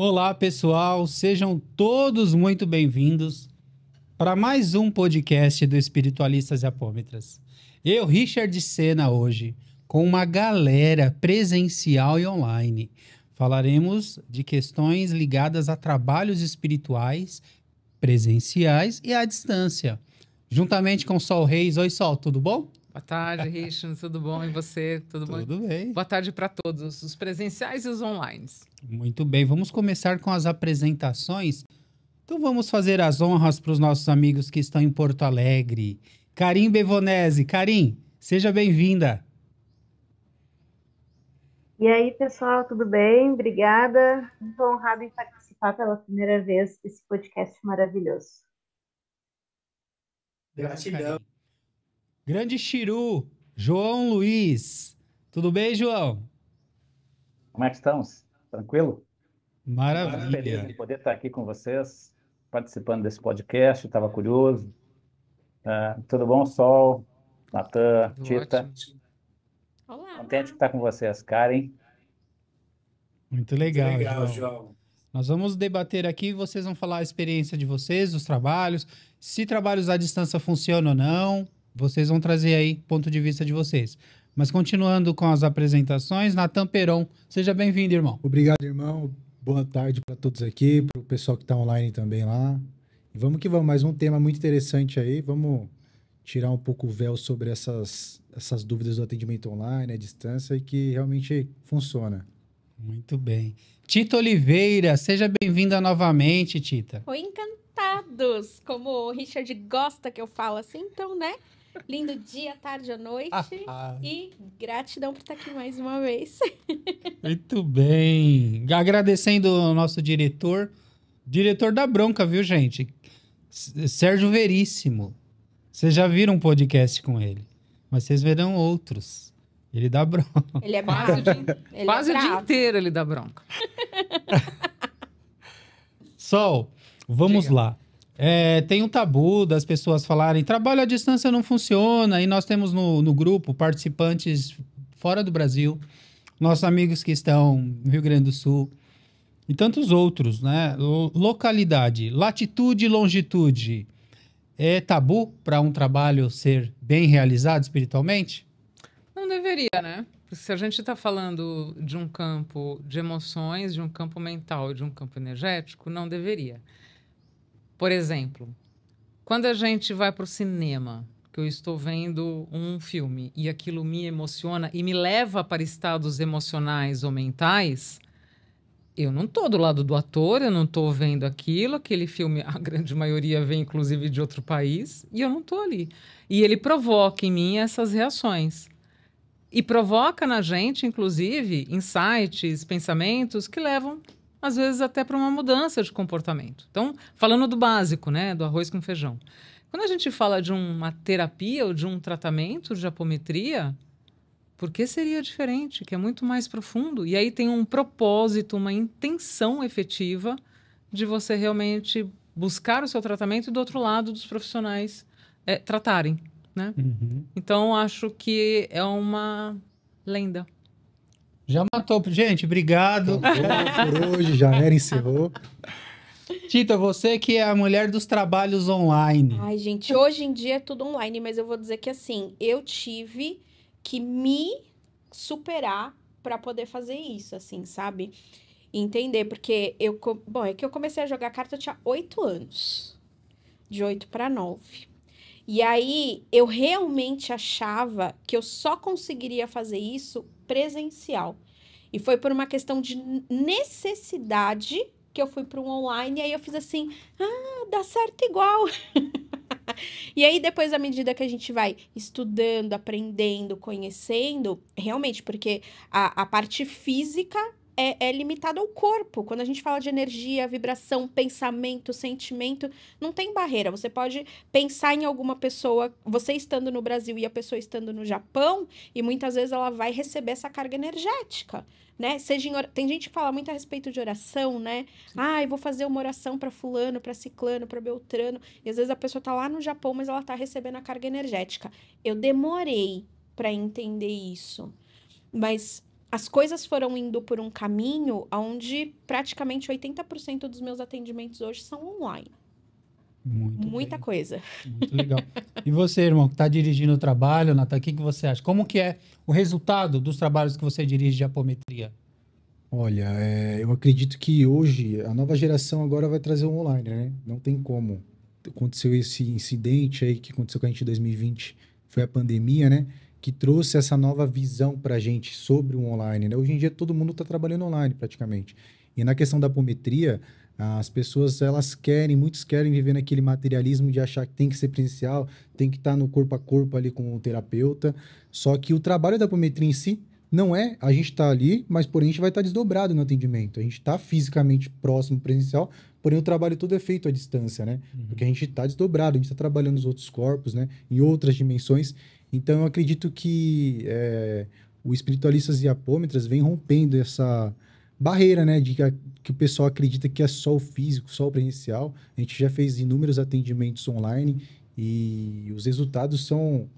Olá, pessoal, sejam todos muito bem-vindos para mais um podcast do Espiritualistas e Apômetras. Eu, Richard Sena, hoje, com uma galera presencial e online. Falaremos de questões ligadas a trabalhos espirituais, presenciais e à distância. Juntamente com Sol Reis. Oi, Sol, tudo bom? Boa tarde, Richard, tudo bom? E você? Tudo bom? Tudo bem. Boa tarde para todos, os presenciais e os online. Muito bem, vamos começar com as apresentações. Então vamos fazer as honras para os nossos amigos que estão em Porto Alegre. Karim Bevonese. Karim, seja bem-vinda. E aí, pessoal, tudo bem? Obrigada. Muito honrada em participar pela primeira vez desse podcast maravilhoso. Gratidão. Grande Chiru, João Luiz. Tudo bem, João? Como é que estamos? Tranquilo? Maravilha. Feliz de poder estar aqui com vocês, participando desse podcast. Estava curioso. Tudo bom, Sol, Natan, Tita? Olá. Contente de estar com vocês, Karen. Muito legal, João. Nós vamos debater aqui, vocês vão falar a experiência de vocês, dos trabalhos, se trabalhos à distância funcionam ou não, vocês vão trazer aí ponto de vista de vocês. Mas continuando com as apresentações, Natan Peron, seja bem-vindo, irmão. Obrigado, irmão. Boa tarde para todos aqui, para o pessoal que está online também lá. E vamos que vamos, mais um tema muito interessante aí. Vamos tirar um pouco o véu sobre essas dúvidas do atendimento online, à distância, e que realmente funciona. Muito bem. Tita Oliveira, seja bem-vinda novamente, Tita. Oi, encantados! Como o Richard gosta que eu falo assim, então, né? Lindo dia, tarde ou noite. E gratidão por estar aqui mais uma vez. Muito bem. Agradecendo o nosso diretor da bronca, viu, gente? Sérgio Veríssimo. Vocês já viram um podcast com ele, mas vocês verão outros. Ele dá bronca. Ele é bravo. Quase o dia inteiro ele dá bronca. Sol, vamos Diga. lá. Tem um tabu das pessoas falarem trabalho à distância não funciona, e nós temos no grupo participantes fora do Brasil, nossos amigos que estão no Rio Grande do Sul e tantos outros, né? Localidade, latitude e longitude. É tabu para um trabalho ser bem realizado espiritualmente? Não deveria, né? Se a gente está falando de um campo de emoções, de um campo mental, de um campo energético, não deveria. Por exemplo, quando a gente vai para o cinema, que eu estou vendo um filme e aquilo me emociona e me leva para estados emocionais ou mentais, eu não estou do lado do ator, eu não estou vendo aquilo, aquele filme, a grande maioria vem inclusive de outro país, e eu não estou ali. E ele provoca em mim essas reações. E provoca na gente, inclusive, insights, pensamentos que levam, às vezes, até para uma mudança de comportamento. Então, falando do básico, né, do arroz com feijão. Quando a gente fala de uma terapia ou de um tratamento de apometria, por que seria diferente? Que é muito mais profundo. E aí tem um propósito, uma intenção efetiva de você realmente buscar o seu tratamento e, do outro lado, dos profissionais tratarem, né? Uhum. Então, acho que é uma lenda. Já matou. Gente, obrigado. Por hoje, já era, encerrou. Tita, você que é a mulher dos trabalhos online. Ai, gente, hoje em dia é tudo online, mas eu vou dizer que assim, eu tive que me superar para poder fazer isso, assim, sabe? Entender, porque bom, é que eu comecei a jogar carta, eu tinha 8 anos. De 8 para 9. E aí, eu realmente achava que eu só conseguiria fazer isso presencial. E foi por uma questão de necessidade que eu fui para um online. E aí eu fiz assim, dá certo igual. E aí, depois, à medida que a gente vai estudando, aprendendo, conhecendo, realmente, porque a parte física é limitada ao corpo. Quando a gente fala de energia, vibração, pensamento, sentimento, não tem barreira. Você pode pensar em alguma pessoa, você estando no Brasil e a pessoa estando no Japão, e muitas vezes ela vai receber essa carga energética, né? Tem gente que fala muito a respeito de oração, né? Eu vou fazer uma oração para fulano, para ciclano, para beltrano. E às vezes a pessoa tá lá no Japão, mas ela tá recebendo a carga energética. Eu demorei para entender isso. Mas as coisas foram indo por um caminho onde praticamente 80% dos meus atendimentos hoje são online. Muita bem. coisa. Muito legal. E você, irmão, que está dirigindo o trabalho, Natan, o que você acha? Como que é o resultado dos trabalhos que você dirige de apometria? Olha, eu acredito que hoje a nova geração agora vai trazer o online, né? Não tem como. Aconteceu esse incidente aí que aconteceu com a gente em 2020, foi a pandemia, né? Que trouxe essa nova visão para a gente sobre o online, né? Hoje em dia todo mundo está trabalhando online praticamente. E na questão da apometria, as pessoas muitos querem viver naquele materialismo de achar que tem que ser presencial, tem que estar no corpo a corpo ali com o terapeuta. Só que o trabalho da apometria em si não é a gente estar ali, mas porém a gente vai estar desdobrado no atendimento. A gente está fisicamente próximo presencial, porém o trabalho todo é feito à distância, né? Porque a gente está desdobrado, a gente está trabalhando nos outros corpos, né? Em outras dimensões. Então eu acredito que o espiritualistas e apômetras vem rompendo essa barreira, né? Que o pessoal acredita que é só o físico, só o presencial. A gente já fez inúmeros atendimentos online e os resultados são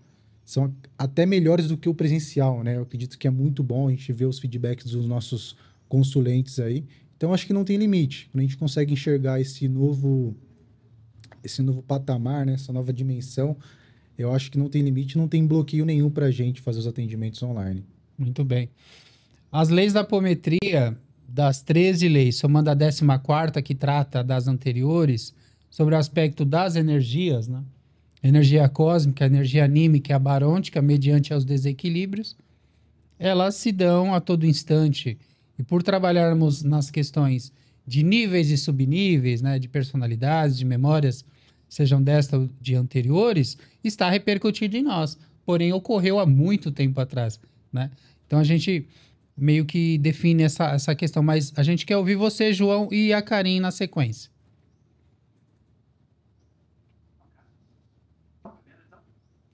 até melhores do que o presencial, né? Eu acredito que é muito bom a gente ver os feedbacks dos nossos consulentes aí. Então, acho que não tem limite. Quando a gente consegue enxergar esse novo patamar, né? Essa nova dimensão, eu acho que não tem limite, não tem bloqueio nenhum para a gente fazer os atendimentos online. Muito bem. As leis da apometria, das 13 leis, somando a 14ª, que trata das anteriores, sobre o aspecto das energias, né? Energia cósmica, energia anímica e abarôntica, mediante aos desequilíbrios, elas se dão a todo instante. E por trabalharmos nas questões de níveis e subníveis, né, de personalidades, de memórias, sejam desta ou de anteriores, está repercutindo em nós. Porém, ocorreu há muito tempo atrás, né? Então, a gente meio que define essa questão. Mas a gente quer ouvir você, João, e a Karen na sequência.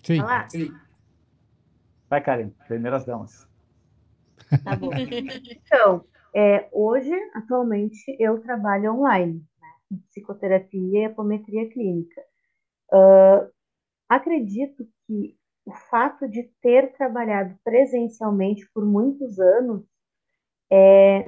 Sim. Olá. Vai, Karen, primeiras damas. Tá bom. Então, hoje, atualmente, eu trabalho online, né, em psicoterapia e apometria clínica. Acredito que o fato de ter trabalhado presencialmente por muitos anos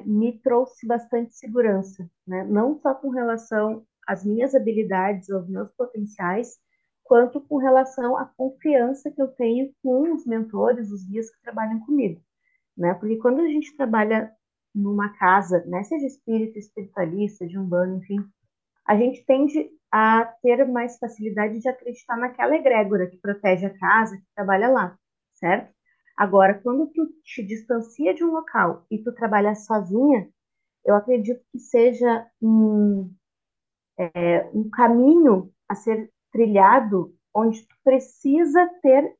me trouxe bastante segurança, né? Não só com relação às minhas habilidades, aos meus potenciais, quanto com relação à confiança que eu tenho com os mentores, os guias que trabalham comigo, né? Porque quando a gente trabalha numa casa, né, seja espírita, espiritualista, de umbanda, enfim, a gente tende a ter mais facilidade de acreditar naquela egrégora que protege a casa, que trabalha lá, certo? Agora, quando tu te distancia de um local e tu trabalha sozinha, eu acredito que seja um caminho a ser trilhado onde tu precisa ter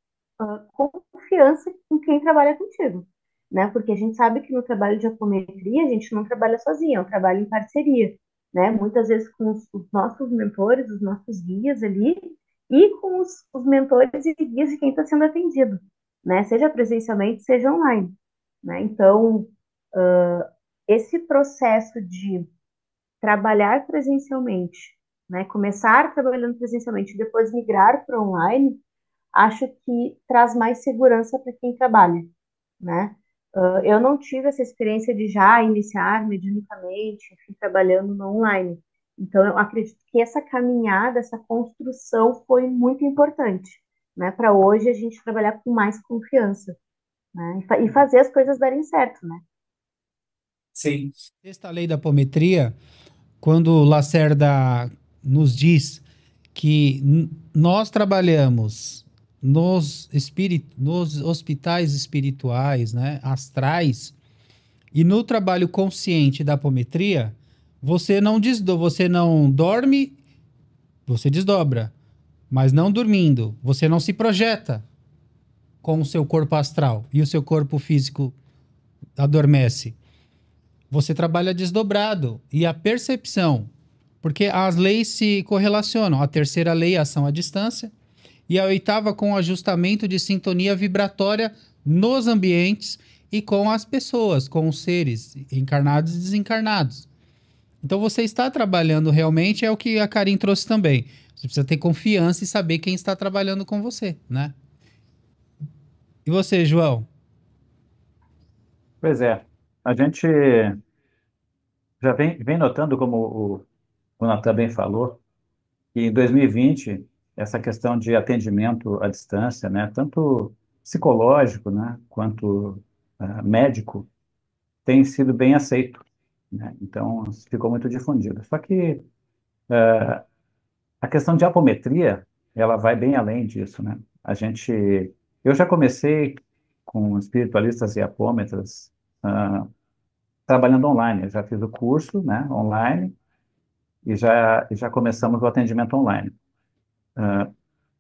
confiança em quem trabalha contigo, né? Porque a gente sabe que no trabalho de apometria a gente não trabalha sozinho, é um trabalho em parceria, né? Muitas vezes com os nossos mentores, os nossos guias ali, e com os mentores e guias de quem está sendo atendido, né? Seja presencialmente, seja online, né? Então, esse processo de trabalhar presencialmente, né? Começar trabalhando presencialmente e depois migrar para online, acho que traz mais segurança para quem trabalha, né? Eu não tive essa experiência de já iniciar mediunicamente, enfim, trabalhando no online. Então, eu acredito que essa caminhada, essa construção foi muito importante, né? Para hoje a gente trabalhar com mais confiança, né? E fazer as coisas darem certo, né? Sim. Esta lei da apometria, quando Lacerda nos diz que nós trabalhamos nos hospitais espirituais, né, astrais, e no trabalho consciente da apometria, você não dorme, você desdobra, mas não dormindo, você não se projeta com o seu corpo astral e o seu corpo físico adormece. Você trabalha desdobrado e a percepção, porque as leis se correlacionam. A terceira lei, ação à distância, e a oitava com o ajustamento de sintonia vibratória nos ambientes e com as pessoas, com os seres encarnados e desencarnados. Então você está trabalhando realmente, é o que a Karen trouxe também. Você precisa ter confiança e saber quem está trabalhando com você, né? E você, João? Pois é, a gente já vem notando, como o Natan bem falou, que em 2020, essa questão de atendimento à distância, né, tanto psicológico, né, quanto médico, tem sido bem aceito, né? Então, ficou muito difundido. Só que a questão de apometria, ela vai bem além disso, né? Eu já comecei com espiritualistas e apômetras, ah, trabalhando online. Eu já fiz o curso, né, online, e já começamos o atendimento online.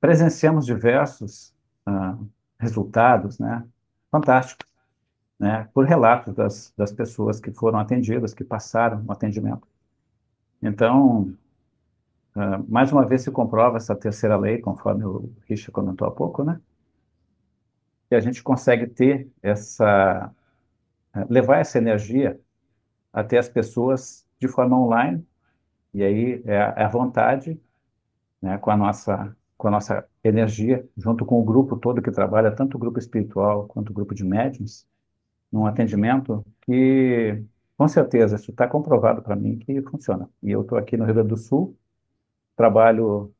Presenciamos diversos ah, resultados, né, fantásticos, né, por relatos das pessoas que foram atendidas, que passaram o atendimento. Então, mais uma vez se comprova essa terceira lei, conforme o Richard comentou há pouco, né, que a gente consegue levar essa energia até as pessoas de forma online, e aí é a vontade, né, com a nossa energia, junto com o grupo todo que trabalha, tanto o grupo espiritual quanto o grupo de médiuns, num atendimento que, com certeza, isso está comprovado para mim que funciona. E eu estou aqui no Rio Grande do Sul, trabalho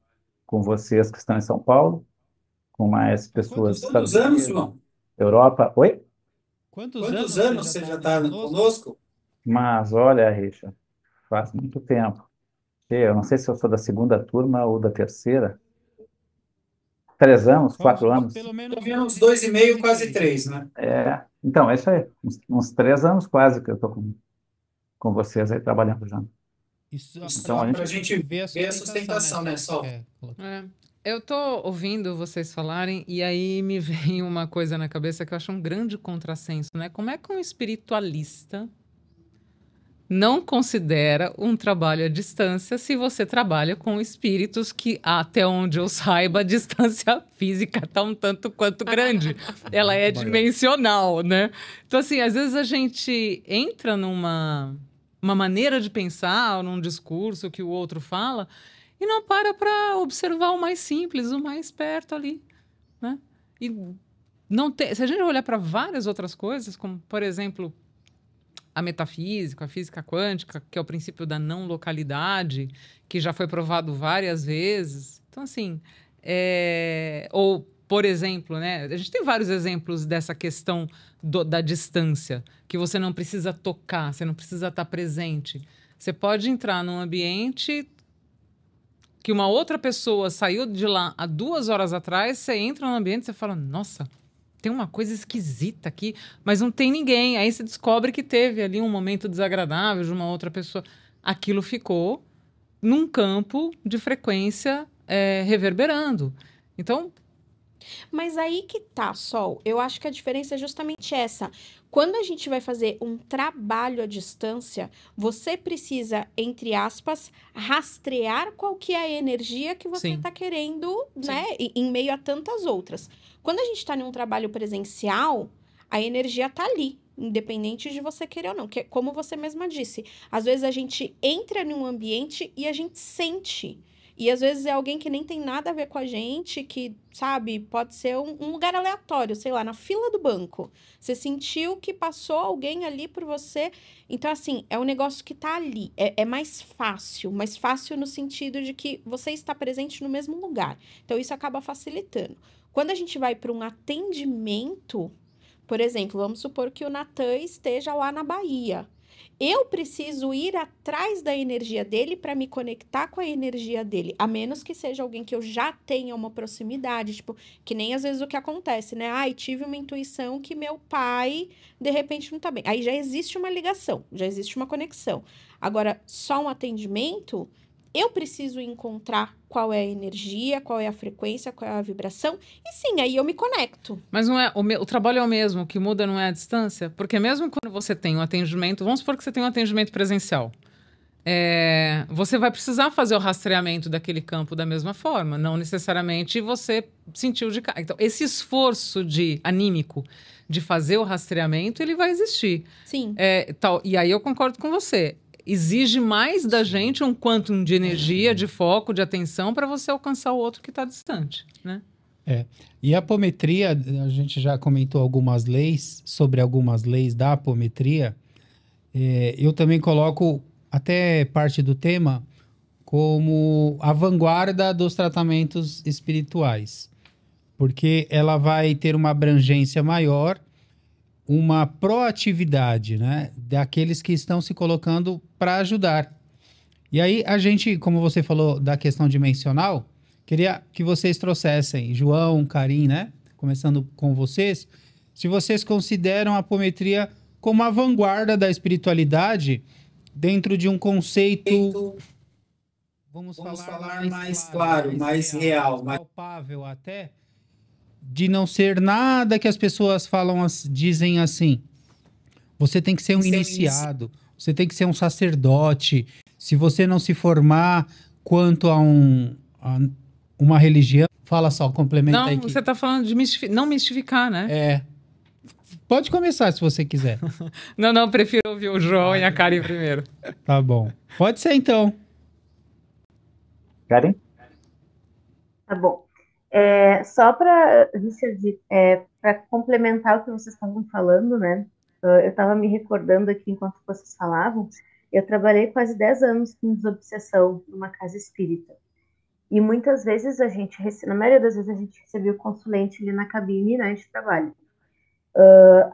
com vocês que estão em São Paulo, com mais pessoas dos Estados Quantos anos, Unidos, João? Europa. Oi? Quantos Quantos anos você anos já você está já está conosco? conosco? Mas olha, Richard, faz muito tempo. Eu não sei se eu sou da segunda turma ou da terceira. 3 anos, Vamos, 4 anos. pelo menos Pelo menos 2,5, 2,5, quase quase 3, né? Então, é isso aí. Uns 3 anos quase que eu estou com vocês aí trabalhando já. Isso Então, para a a Para gente a gente gente ver a ver a sustentação, sustentação, né? né, Sol? Colocar. É. Eu tô ouvindo vocês falarem e aí me vem uma coisa na cabeça que eu acho um grande contrassenso, né? Como é que um espiritualista não considera um trabalho à distância se você trabalha com espíritos que, até onde eu saiba, a distância física está um tanto quanto grande. Ela é Muito maior. dimensional, né? Então, assim, às vezes a gente entra numa uma maneira de pensar, ou num discurso que o outro fala, e não para observar o mais simples, o mais perto ali, né? E não tem, se a gente olhar para várias outras coisas, como, por exemplo, a metafísica, a física quântica, que é o princípio da não localidade, que já foi provado várias vezes. Então, assim, ou, por exemplo, né, a gente tem vários exemplos dessa questão da distância, que você não precisa tocar, você não precisa estar presente. Você pode entrar num ambiente que uma outra pessoa saiu de lá há 2 horas atrás, você entra no ambiente e você fala, nossa, tem uma coisa esquisita aqui, mas não tem ninguém. Aí você descobre que teve ali um momento desagradável de uma outra pessoa. Aquilo ficou num campo de frequência reverberando. Então, Mas aí que tá, Sol. Eu acho que a diferença é justamente essa. Quando a gente vai fazer um trabalho à distância, você precisa, entre aspas, rastrear qual que é a energia que você sim. está querendo, Sim. né? Em meio a tantas outras. Quando a gente está em um trabalho presencial, a energia tá ali, independente de você querer ou não. Que, como você mesma disse, às vezes a gente entra num ambiente e a gente sente. E às vezes é alguém que nem tem nada a ver com a gente, que, sabe, pode ser um lugar aleatório, sei lá, na fila do banco. Você sentiu que passou alguém ali por você. Então, assim, é um negócio que tá ali. É mais fácil no sentido de que você está presente no mesmo lugar. Então, isso acaba facilitando. Quando a gente vai para um atendimento, por exemplo, vamos supor que o Natan esteja lá na Bahia. Eu preciso ir atrás da energia dele para me conectar com a energia dele, a menos que seja alguém que eu já tenha uma proximidade, tipo, que nem às vezes o que acontece, né? Ai, tive uma intuição que meu pai de repente não tá bem. Aí já existe uma ligação, já existe uma conexão. Agora, só um atendimento, eu preciso encontrar qual é a energia, qual é a frequência, qual é a vibração, e sim, aí eu me conecto. Mas não é o trabalho é o mesmo, o que muda não é a distância? Porque mesmo quando você tem um atendimento, vamos supor que você tem um atendimento presencial, você vai precisar fazer o rastreamento daquele campo da mesma forma, não necessariamente você sentiu de cara. Então, esse esforço anímico de fazer o rastreamento, ele vai existir. Sim. E aí eu concordo com você. Exige mais da gente um quantum de energia, de foco, de atenção, para você alcançar o outro que está distante, né? É. E a apometria, a gente já comentou algumas leis, sobre algumas leis da apometria. Eu também coloco até parte do tema como a vanguarda dos tratamentos espirituais, porque ela vai ter uma abrangência maior, uma proatividade, né, daqueles que estão se colocando para ajudar. E aí a gente, como você falou da questão dimensional, queria que vocês trouxessem, João, Karim, né, começando com vocês, se vocês consideram a apometria como a vanguarda da espiritualidade dentro de um conceito, vamos falar mais claro, mais real, mais palpável até, de não ser nada que as pessoas falam, dizem assim. Você tem que ser um iniciado, você tem que ser um sacerdote. Se você não se formar quanto a uma religião, fala só, complementa aí Não, que você está falando de não mistificar, né? é. Pode começar se você quiser. Não, não, prefiro ouvir o João e a Karen primeiro. Tá bom. Pode ser então. Karen? Tá bom. Só para, Richard, para complementar o que vocês estavam falando, né? Eu estava me recordando aqui enquanto vocês falavam, eu trabalhei quase 10 anos com desobsessão numa casa espírita. E muitas vezes na maioria das vezes a gente recebia o consulente ali na cabine, né, de trabalho.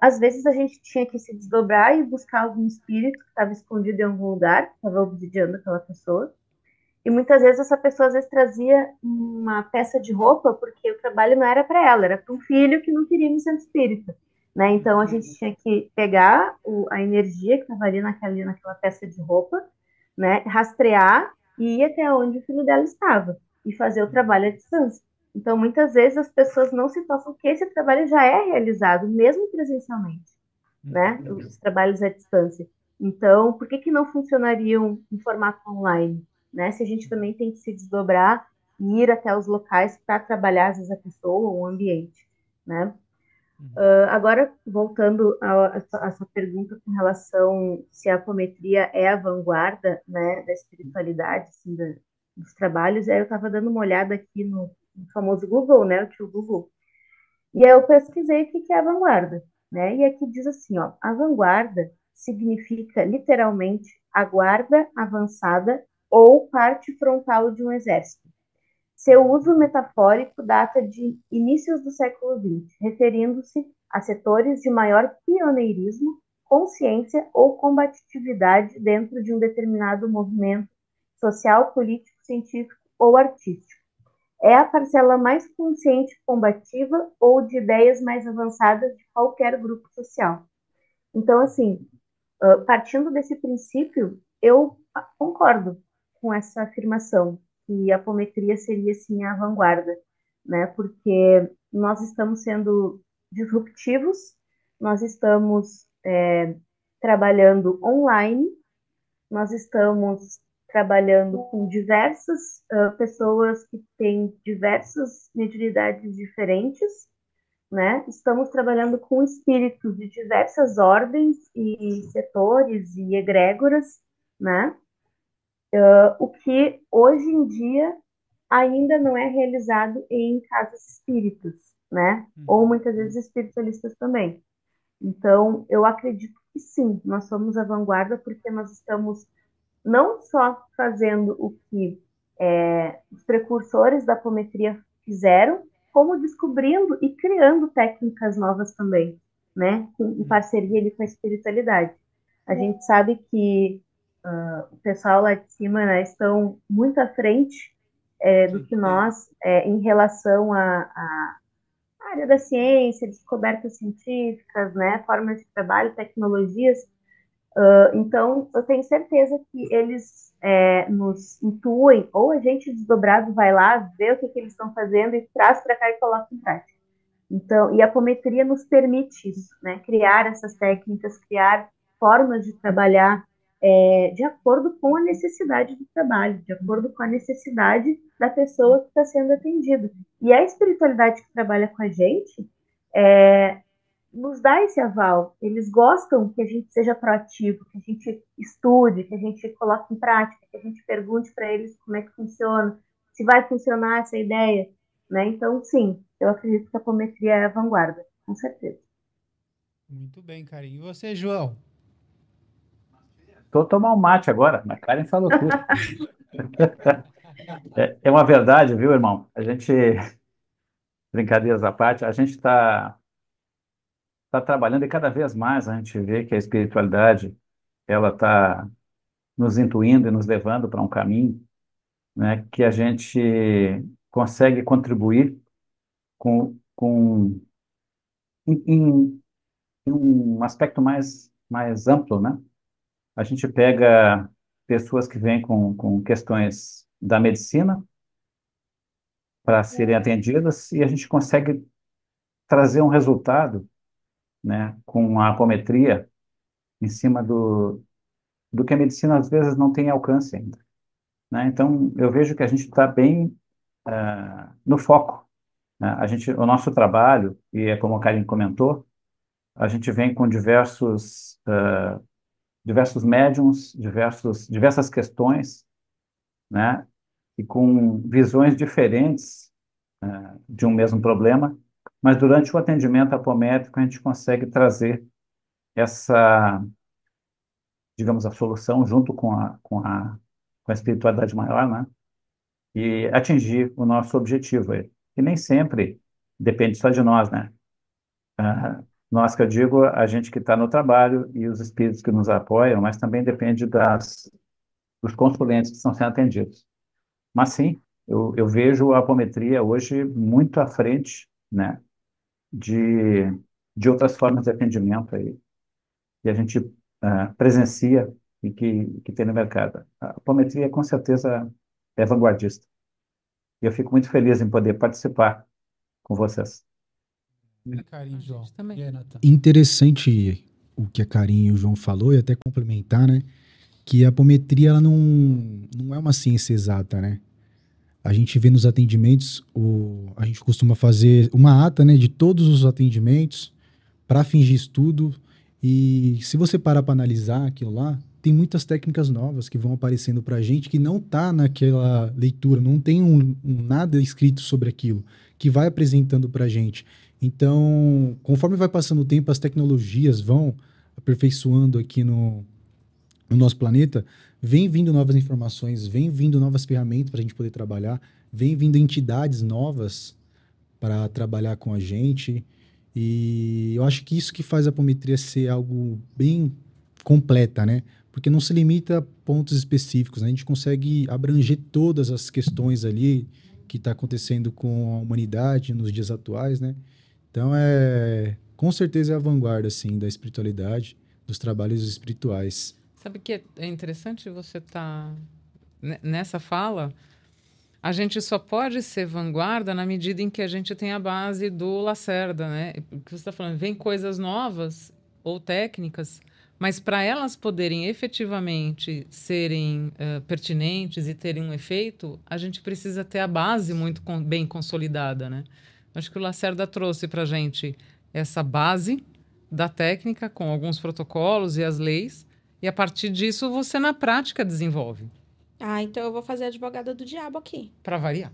Às vezes a gente tinha que se desdobrar e buscar algum espírito que estava escondido em algum lugar, que estava obsidiando aquela pessoa. E muitas vezes essa pessoa às vezes trazia uma peça de roupa porque o trabalho não era para ela, era para um filho que não queria ir no centro espírita, né? Então a gente tinha que pegar a energia que estava ali naquela peça de roupa, né? Rastrear e ir até onde o filho dela estava e fazer o trabalho à distância. Então muitas vezes as pessoas não se tocam que esse trabalho já é realizado mesmo presencialmente, né? Os trabalhos à distância. Então, por que não funcionariam em formato online? Né? Se a gente também tem que se desdobrar e ir até os locais para trabalhar, às vezes, a pessoa ou o ambiente, né? Agora, voltando a essa pergunta com relação se a apometria é a vanguarda, né, da espiritualidade, assim, dos trabalhos, eu estava dando uma olhada aqui no famoso Google, né, o tio Google, e aí eu pesquisei o que é a vanguarda, né? E aqui diz assim, ó, a vanguarda significa literalmente a guarda avançada ou parte frontal de um exército. Seu uso metafórico data de inícios do século XX, referindo-se a setores de maior pioneirismo, consciência ou combatividade dentro de um determinado movimento social, político, científico ou artístico. É a parcela mais consciente e combativa ou de ideias mais avançadas de qualquer grupo social. Então, assim, partindo desse princípio, eu concordo com essa afirmação, que a apometria seria, sim, a vanguarda, né? Porque nós estamos sendo disruptivos, nós estamos trabalhando online, nós estamos trabalhando com diversas pessoas que têm diversas mediunidades diferentes, né? Estamos trabalhando com espíritos de diversas ordens e setores e egrégoras, né? O que hoje em dia ainda não é realizado em casas espíritas, né? Ou muitas vezes espiritualistas também. Então, eu acredito que sim, nós somos a vanguarda porque nós estamos não só fazendo o que os precursores da apometria fizeram, como descobrindo e criando técnicas novas também, né? Em parceria ali com a espiritualidade. A gente sabe que o pessoal lá de cima, né, estão muito à frente do que nós em relação à área da ciência, descobertas científicas, né, formas de trabalho, tecnologias. Então, eu tenho certeza que eles nos intuem, ou a gente desdobrado vai lá, vê o que eles estão fazendo e traz para cá e coloca em prática. Então, e a apometria nos permite isso, né? Criar essas técnicas, criar formas de trabalhar de acordo com a necessidade do trabalho, de acordo com a necessidade da pessoa que está sendo atendida. E a espiritualidade que trabalha com a gente nos dá esse aval. Eles gostam que a gente seja proativo, que a gente estude, que a gente coloque em prática, que a gente pergunte para eles como é que funciona, se vai funcionar essa ideia, né? Então, sim, eu acredito que a apometria é a vanguarda, com certeza. Muito bem, Karen. E você, João? Estou tomando um mate agora, mas Karen falou tudo. É uma verdade, viu, irmão? Brincadeiras à parte, a gente tá trabalhando e cada vez mais a gente vê que a espiritualidade ela está nos intuindo e nos levando para um caminho, né, que a gente consegue contribuir com em um aspecto mais amplo, né? A gente pega pessoas que vêm com questões da medicina para serem atendidas e a gente consegue trazer um resultado, né, com a apometria em cima do que a medicina às vezes não tem alcance ainda, né? Então, eu vejo que a gente está bem no foco, né? O nosso trabalho, e é como a Karen comentou, a gente vem com diversos médiums, diversas questões, né? E com visões diferentes de um mesmo problema, mas durante o atendimento apométrico a gente consegue trazer essa, digamos, a solução junto com a espiritualidade maior, né? E atingir o nosso objetivo aí. E nem sempre depende só de nós, né? Nós que eu digo, a gente que está no trabalho e os espíritos que nos apoiam, mas também depende dos consulentes que estão sendo atendidos. Mas sim, eu vejo a apometria hoje muito à frente, né, de, de outras formas de atendimento aí, que a gente presencia e que tem no mercado. A apometria, com certeza, é vanguardista. E eu fico muito feliz em poder participar com vocês. Karen, A João. gente também. E aí, Nathan? Interessante o que a Karen e o João falou, e até complementar, né? Que a apometria ela não é uma ciência exata, né? A gente vê nos atendimentos, a gente costuma fazer uma ata, né, de todos os atendimentos para fins de estudo. E se você parar para analisar aquilo lá, tem muitas técnicas novas que vão aparecendo para a gente que não tá naquela leitura, não tem nada escrito sobre aquilo, que vai apresentando para a gente. Então, conforme vai passando o tempo, as tecnologias vão aperfeiçoando aqui no nosso planeta, vem vindo novas informações, vem vindo novas ferramentas para a gente poder trabalhar, vem vindo entidades novas para trabalhar com a gente. E eu acho que isso que faz a apometria ser algo bem completa, né? Porque não se limita a pontos específicos, né? A gente consegue abranger todas as questões ali que está acontecendo com a humanidade nos dias atuais, né? Então, com certeza é a vanguarda, assim, da espiritualidade, dos trabalhos espirituais. Sabe que é interessante você estar nessa fala? A gente só pode ser vanguarda na medida em que a gente tem a base do Lacerda, né? O que você está falando, vem coisas novas ou técnicas, mas para elas poderem efetivamente serem pertinentes e terem um efeito, a gente precisa ter a base muito bem consolidada, né? Acho que o Lacerda trouxe para a gente essa base da técnica com alguns protocolos e as leis, e a partir disso você na prática desenvolve. Ah, então eu vou fazer advogada do diabo aqui. Para variar.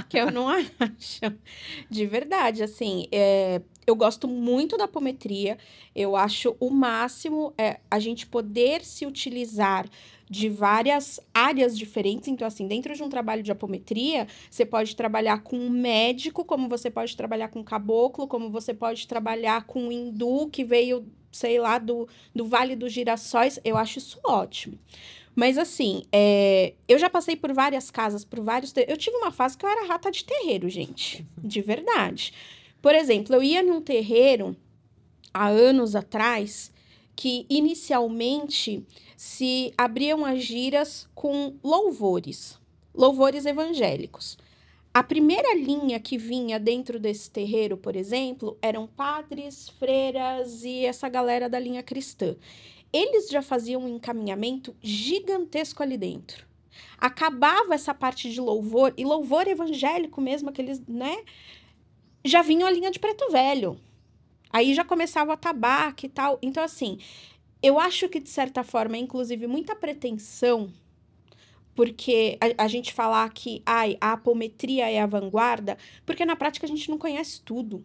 Que eu não acho. De verdade, assim, eu gosto muito da apometria. Eu acho o máximo a gente poder se utilizar de várias áreas diferentes. Então, assim, dentro de um trabalho de apometria, você pode trabalhar com um médico, como você pode trabalhar com um caboclo, como você pode trabalhar com um hindu que veio, sei lá, do Vale dos Girassóis. Eu acho isso ótimo. Mas assim, eu já passei por várias casas, por vários... Eu tive uma fase que eu era rata de terreiro, gente. De verdade. Por exemplo, eu ia num terreiro, há anos atrás, que inicialmente se abriam as giras com louvores. Louvores evangélicos. A primeira linha que vinha dentro desse terreiro, por exemplo, eram padres, freiras e essa galera da linha cristã. Eles já faziam um encaminhamento gigantesco ali dentro. Acabava essa parte de louvor, e louvor evangélico mesmo, aqueles, né? Já vinham a linha de preto velho. Aí já começava o atabaque e tal. Então, assim, eu acho que, de certa forma, é inclusive muita pretensão, porque a gente falar que ai, a apometria é a vanguarda, porque na prática a gente não conhece tudo.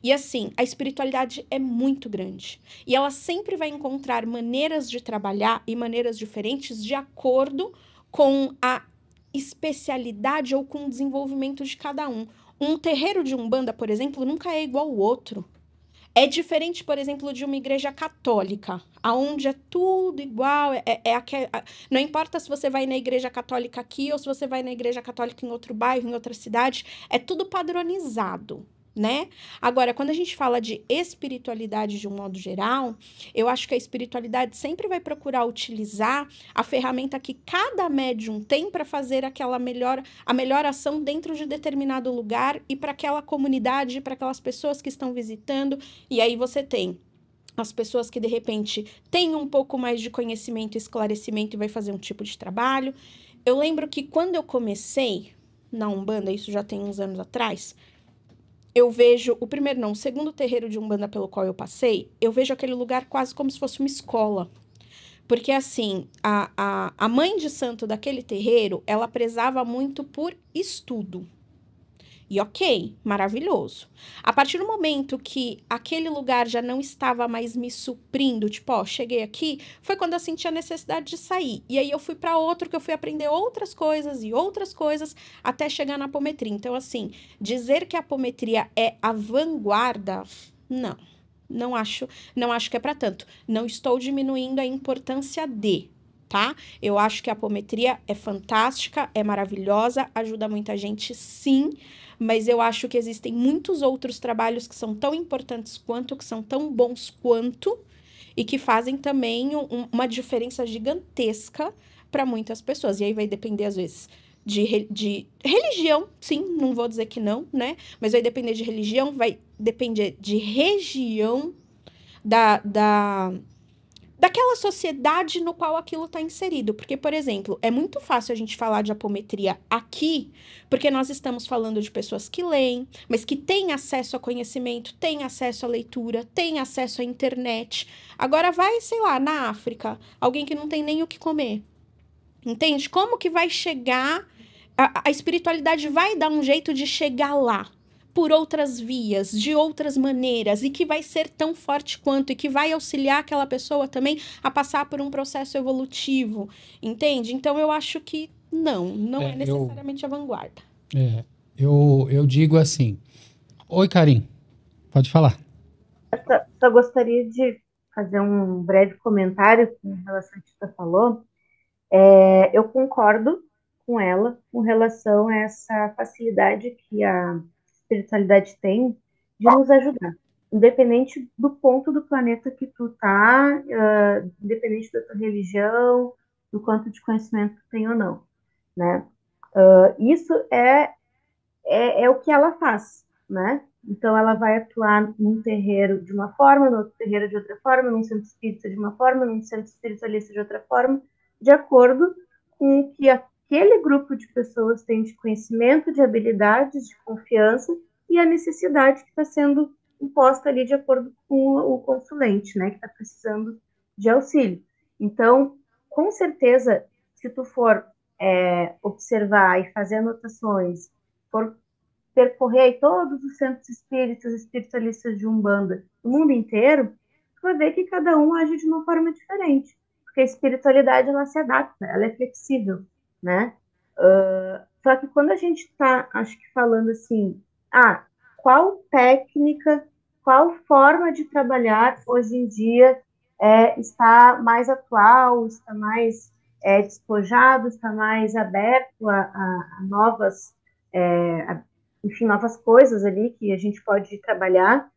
E assim, a espiritualidade é muito grande. E ela sempre vai encontrar maneiras de trabalhar e maneiras diferentes de acordo com a especialidade ou com o desenvolvimento de cada um. Um terreiro de Umbanda, por exemplo, nunca é igual ao outro. É diferente, por exemplo, de uma igreja católica, aonde é tudo igual, não importa se você vai na igreja católica aqui ou se você vai na igreja católica em outro bairro, em outra cidade, é tudo padronizado, né? Agora, quando a gente fala de espiritualidade de um modo geral, eu acho que a espiritualidade sempre vai procurar utilizar a ferramenta que cada médium tem para fazer a melhor ação dentro de determinado lugar e para aquela comunidade, para aquelas pessoas que estão visitando. E aí você tem as pessoas que, de repente, têm um pouco mais de conhecimento e esclarecimento e vai fazer um tipo de trabalho. Eu lembro que quando eu comecei na Umbanda, isso já tem uns anos atrás, eu vejo, o segundo terreiro de Umbanda pelo qual eu passei, eu vejo aquele lugar quase como se fosse uma escola. Porque, assim, a mãe de santo daquele terreiro, ela prezava muito por estudo. E ok, maravilhoso. A partir do momento que aquele lugar já não estava mais me suprindo, tipo, ó, cheguei aqui, foi quando eu senti a necessidade de sair. E aí eu fui para outro, que eu fui aprender outras coisas, até chegar na apometria. Então, assim, dizer que a apometria é a vanguarda, não. Não acho que é para tanto. Não estou diminuindo a importância de, tá? Eu acho que a apometria é fantástica, é maravilhosa, ajuda muita gente, sim, mas eu acho que existem muitos outros trabalhos que são tão importantes quanto, que são tão bons quanto, e que fazem também uma diferença gigantesca para muitas pessoas. E aí vai depender, às vezes, de religião, sim, não vou dizer que não, né? Mas vai depender de religião, vai depender de região daquela sociedade no qual aquilo está inserido. Porque, por exemplo, é muito fácil a gente falar de apometria aqui, porque nós estamos falando de pessoas que leem, mas que têm acesso a conhecimento, têm acesso à leitura, têm acesso à internet. Agora vai, sei lá, na África, alguém que não tem nem o que comer. Entende? Como que vai chegar? A espiritualidade vai dar um jeito de chegar lá por outras vias, de outras maneiras, e que vai ser tão forte quanto, e que vai auxiliar aquela pessoa também a passar por um processo evolutivo, entende? Então eu acho que não é necessariamente a vanguarda. Eu digo assim. Oi, Karim, pode falar. Só gostaria de fazer um breve comentário com relação ao que você falou. Eu concordo com ela com relação a essa facilidade que a espiritualidade tem de nos ajudar, independente do ponto do planeta que tu tá, independente da tua religião, do quanto de conhecimento tu tem ou não, né? Isso é o que ela faz, né? Então ela vai atuar num terreiro de uma forma, no outro terreiro de outra forma, num centro espírita de uma forma, num centro espiritualista de outra forma, de acordo com o que aquele grupo de pessoas tem de conhecimento, de habilidades, de confiança e a necessidade que está sendo imposta ali de acordo com o consulente, né, que está precisando de auxílio. Então, com certeza, se tu for observar e fazer anotações, for percorrer aí todos os centros espíritas, espiritualistas de Umbanda do mundo inteiro, tu vai ver que cada um age de uma forma diferente, porque a espiritualidade ela se adapta, ela é flexível, né? Só que quando a gente está, acho que falando assim, qual técnica, qual forma de trabalhar hoje em dia está mais atual, está mais despojado, está mais aberto a novas enfim, novas coisas ali que a gente pode trabalhar,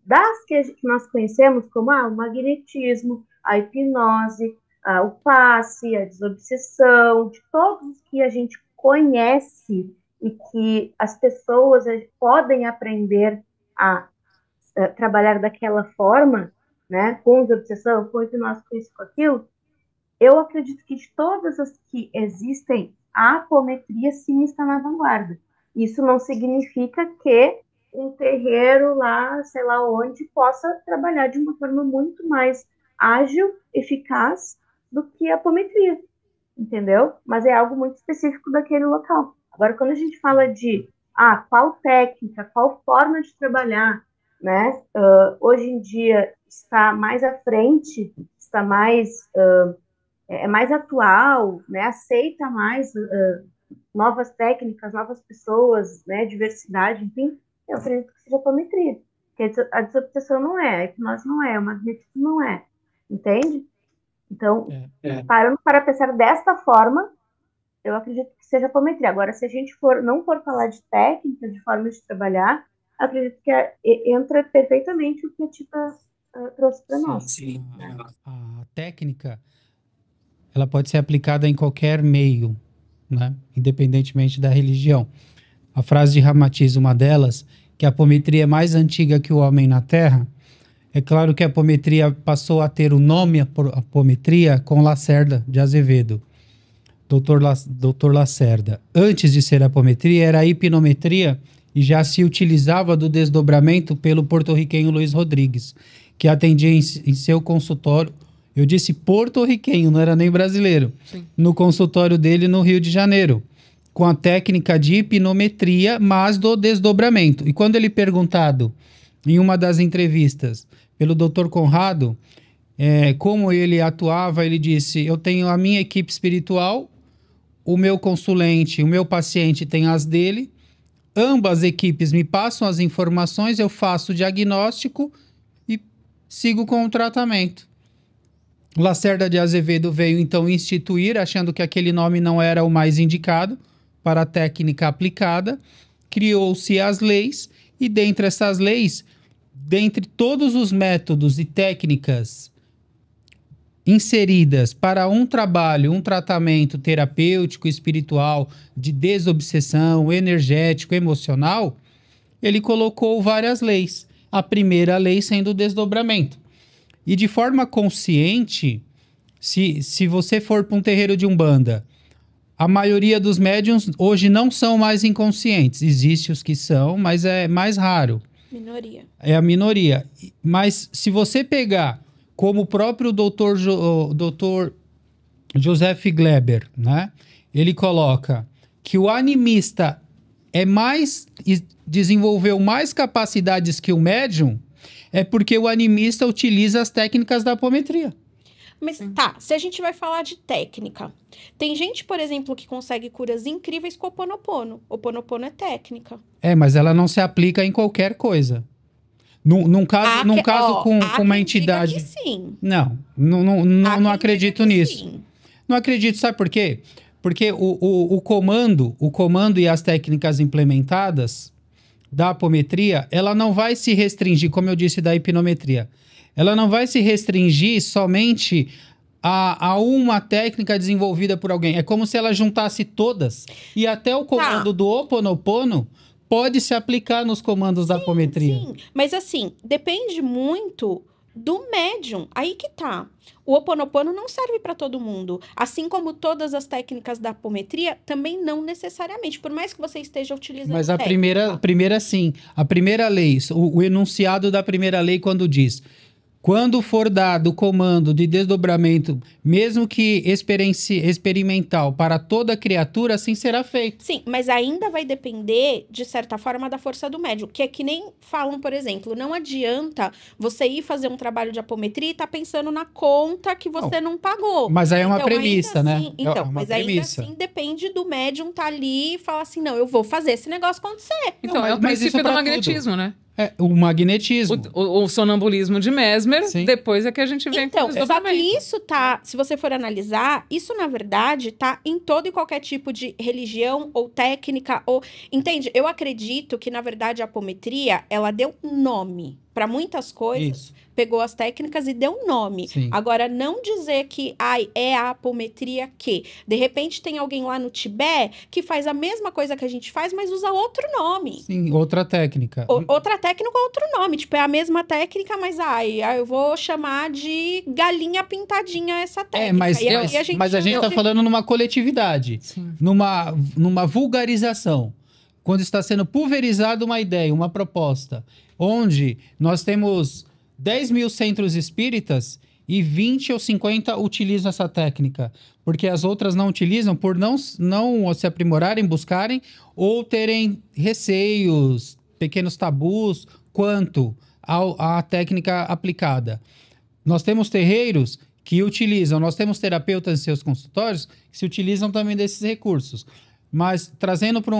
das que nós conhecemos como o magnetismo, a hipnose, o passe, a desobsessão, de todos que a gente conhece e que as pessoas podem aprender a trabalhar daquela forma, né, com desobsessão, com hipnose, com isso, com aquilo. Eu acredito que de todas as que existem, a apometria sim está na vanguarda. Isso não significa que um terreiro lá, sei lá onde, possa trabalhar de uma forma muito mais ágil, eficaz do que a apometria. entendeu? Mas é algo muito específico daquele local. Agora, quando a gente fala de qual técnica, qual forma de trabalhar, né? Hoje em dia está mais à frente, está mais é mais atual, né? Aceita mais novas técnicas, novas pessoas, né? Diversidade, enfim. Eu acredito que seja a apometria. Porque a desobsessão não é, a hipnose não é, o magnetismo não é, entende? Então, parando para pensar desta forma, eu acredito que seja apometria. Agora, se a gente não for falar de técnica, de forma de trabalhar, acredito que entra perfeitamente o que a Tita trouxe para nós. Sim. A técnica, ela pode ser aplicada em qualquer meio, né? Independentemente da religião. A frase de Ramatiz, uma delas, que a apometria é mais antiga que o homem na Terra. É claro que a apometria passou a ter o nome apometria com Lacerda de Azevedo. Dr. Lacerda. Antes de ser apometria, era a hipnometria e já se utilizava do desdobramento pelo porto-riquenho Luiz Rodrigues, que atendia em seu consultório. Eu disse porto-riquenho, não era nem brasileiro. Sim. No consultório dele no Rio de Janeiro, com a técnica de hipnometria, mas do desdobramento. E quando ele perguntado, em uma das entrevistas, pelo Dr. Conrado, como ele atuava, ele disse, eu tenho a minha equipe espiritual, o meu consulente, o meu paciente tem as dele, ambas equipes me passam as informações, eu faço o diagnóstico e sigo com o tratamento. Lacerda de Azevedo veio então instituir, achando que aquele nome não era o mais indicado para a técnica aplicada, criou-se as leis e dentre essas leis, dentre todos os métodos e técnicas inseridas para um trabalho, um tratamento terapêutico, espiritual, de desobsessão, energético, emocional, ele colocou várias leis. A primeira lei sendo o desdobramento. E de forma consciente, se você for para um terreiro de Umbanda, a maioria dos médiuns hoje não são mais inconscientes. Existem os que são, mas é mais raro. Minoria. É a minoria. Mas se você pegar, como o próprio doutor Joseph Gleber, né? Ele coloca que o animista desenvolveu mais capacidades que o médium, é porque o animista utiliza as técnicas da apometria. Mas tá, se a gente vai falar de técnica, tem gente, por exemplo, que consegue curas incríveis com o Ho'oponopono. O Ho'oponopono é técnica. Mas ela não se aplica em qualquer coisa. Num caso com uma entidade... Que sim. Não acredito nisso. Sim. Não acredito, sabe por quê? Porque o comando e as técnicas implementadas da apometria, ela não vai se restringir, como eu disse, da hipnometria. Ela não vai se restringir somente a uma técnica desenvolvida por alguém. É como se ela juntasse todas. E até o comando do Ho'oponopono pode se aplicar nos comandos da apometria. Sim, mas assim, depende muito do médium. Aí que tá. O Ho'oponopono não serve para todo mundo. Assim como todas as técnicas da apometria, também não necessariamente. Por mais que você esteja utilizando Mas a primeira sim. A primeira lei, o enunciado da primeira lei quando diz... Quando for dado o comando de desdobramento, mesmo que experimental, para toda criatura, assim será feito. Sim, mas ainda vai depender, de certa forma, da força do médium. Que é que nem falam, por exemplo, não adianta você ir fazer um trabalho de apometria e tá pensando na conta que você não pagou. Mas aí é uma premissa, ainda né? Assim, então, mas ainda assim depende do médium tá ali e falar assim, não, eu vou fazer esse negócio acontecer. Então, é o princípio do magnetismo, né? O magnetismo. O sonambulismo de Mesmer, Sim. Depois é que a gente vem com o desdobramento. Só que isso tá, se você for analisar, isso na verdade tá em todo e qualquer tipo de religião ou técnica, entende? Eu acredito que na verdade a apometria, ela deu nome para muitas coisas. Isso. Pegou as técnicas e deu um nome. Sim. Agora, não dizer que é a apometria que... De repente, tem alguém lá no Tibete que faz a mesma coisa que a gente faz, mas usa outro nome. Sim, outra técnica. Outra técnica ou outro nome. Tipo, é a mesma técnica, mas eu vou chamar de galinha pintadinha essa técnica. Mas a gente tá falando numa coletividade. Sim. Numa vulgarização. Quando está sendo pulverizada uma ideia, uma proposta, onde nós temos 10 mil centros espíritas e 20 ou 50 utilizam essa técnica, porque as outras não utilizam por não se aprimorarem, buscarem, ou terem receios, pequenos tabus, quanto à técnica aplicada. Nós temos terreiros que utilizam, nós temos terapeutas em seus consultórios que se utilizam também desses recursos. Mas, trazendo para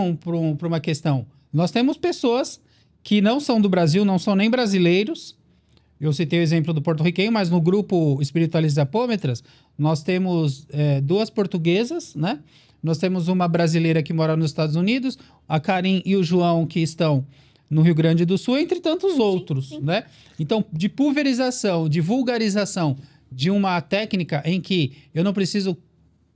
uma questão, nós temos pessoas que não são do Brasil, não são nem brasileiros. Eu citei o exemplo do porto-riquenho, mas no grupo Espiritualistas Apômetras, nós temos 2 portuguesas, né? Nós temos uma brasileira que mora nos Estados Unidos, a Karin e o João, que estão no Rio Grande do Sul, entre tantos outros, né? Então, de pulverização, de vulgarização de uma técnica em que eu não preciso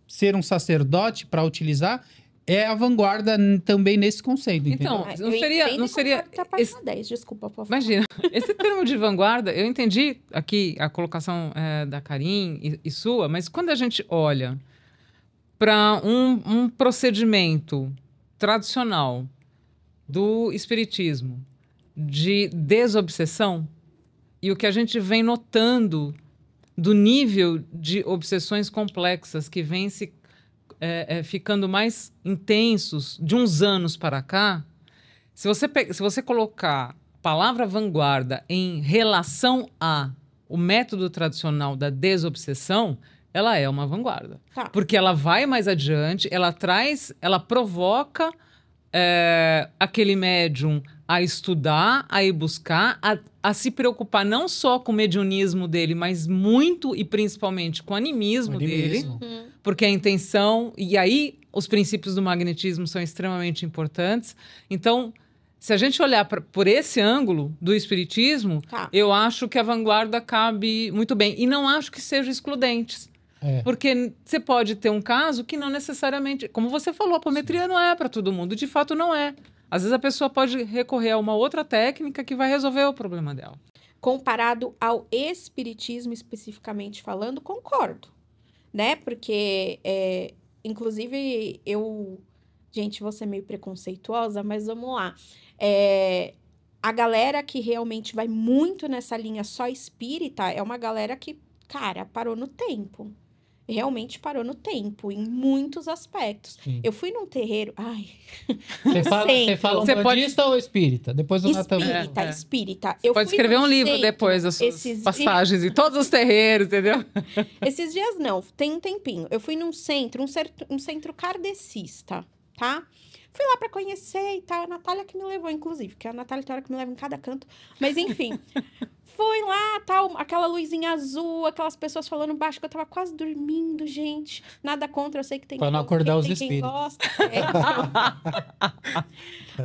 ser um sacerdote para utilizar, é a vanguarda também nesse conceito, Então, entendeu? não seria Tá página 10, desculpa, por favor. Imagina, esse termo de vanguarda, eu entendi aqui a colocação da Karin e sua, mas quando a gente olha para um procedimento tradicional do espiritismo de desobsessão, e o que a gente vem notando do nível de obsessões complexas que vem se ficando mais intensos de uns anos para cá, se você colocar a palavra vanguarda em relação o método tradicional da desobsessão, ela é uma vanguarda. Tá. Porque ela vai mais adiante, ela provoca aquele médium a estudar, a ir buscar, a se preocupar não só com o mediunismo dele, mas muito e principalmente com o animismo dele. Porque a intenção... E aí, os princípios do magnetismo são extremamente importantes. Então, se a gente olhar por esse ângulo do espiritismo, eu acho que a vanguarda cabe muito bem. E não acho que sejam excludentes. Porque você pode ter um caso que não necessariamente... Como você falou, a apometria não é para todo mundo. De fato, não é. Às vezes a pessoa pode recorrer a uma outra técnica que vai resolver o problema dela. Comparado ao espiritismo, especificamente falando, concordo. Né? Porque, inclusive, gente, vou ser meio preconceituosa, mas vamos lá. A galera que realmente vai muito nessa linha só espírita é uma galera que, cara, parou no tempo. Realmente parou no tempo, em muitos aspectos. Sim. Eu fui num terreiro... Ai... Você fala budista ou espírita? Depois do Natal. Espírita. Você pode escrever um livro depois das suas passagens em todos os terreiros, entendeu? Esses dias não, tem um tempinho. Eu fui num centro, um centro kardecista, tá? Fui lá pra conhecer e tal. A Natália que me levou, inclusive, porque a Natália tem hora que me leva em cada canto. Mas, enfim... Fui lá, tal, aquela luzinha azul, aquelas pessoas falando baixo, que eu tava quase dormindo, gente. Nada contra, eu sei que tem pra não acordar os quem espíritos. gosta.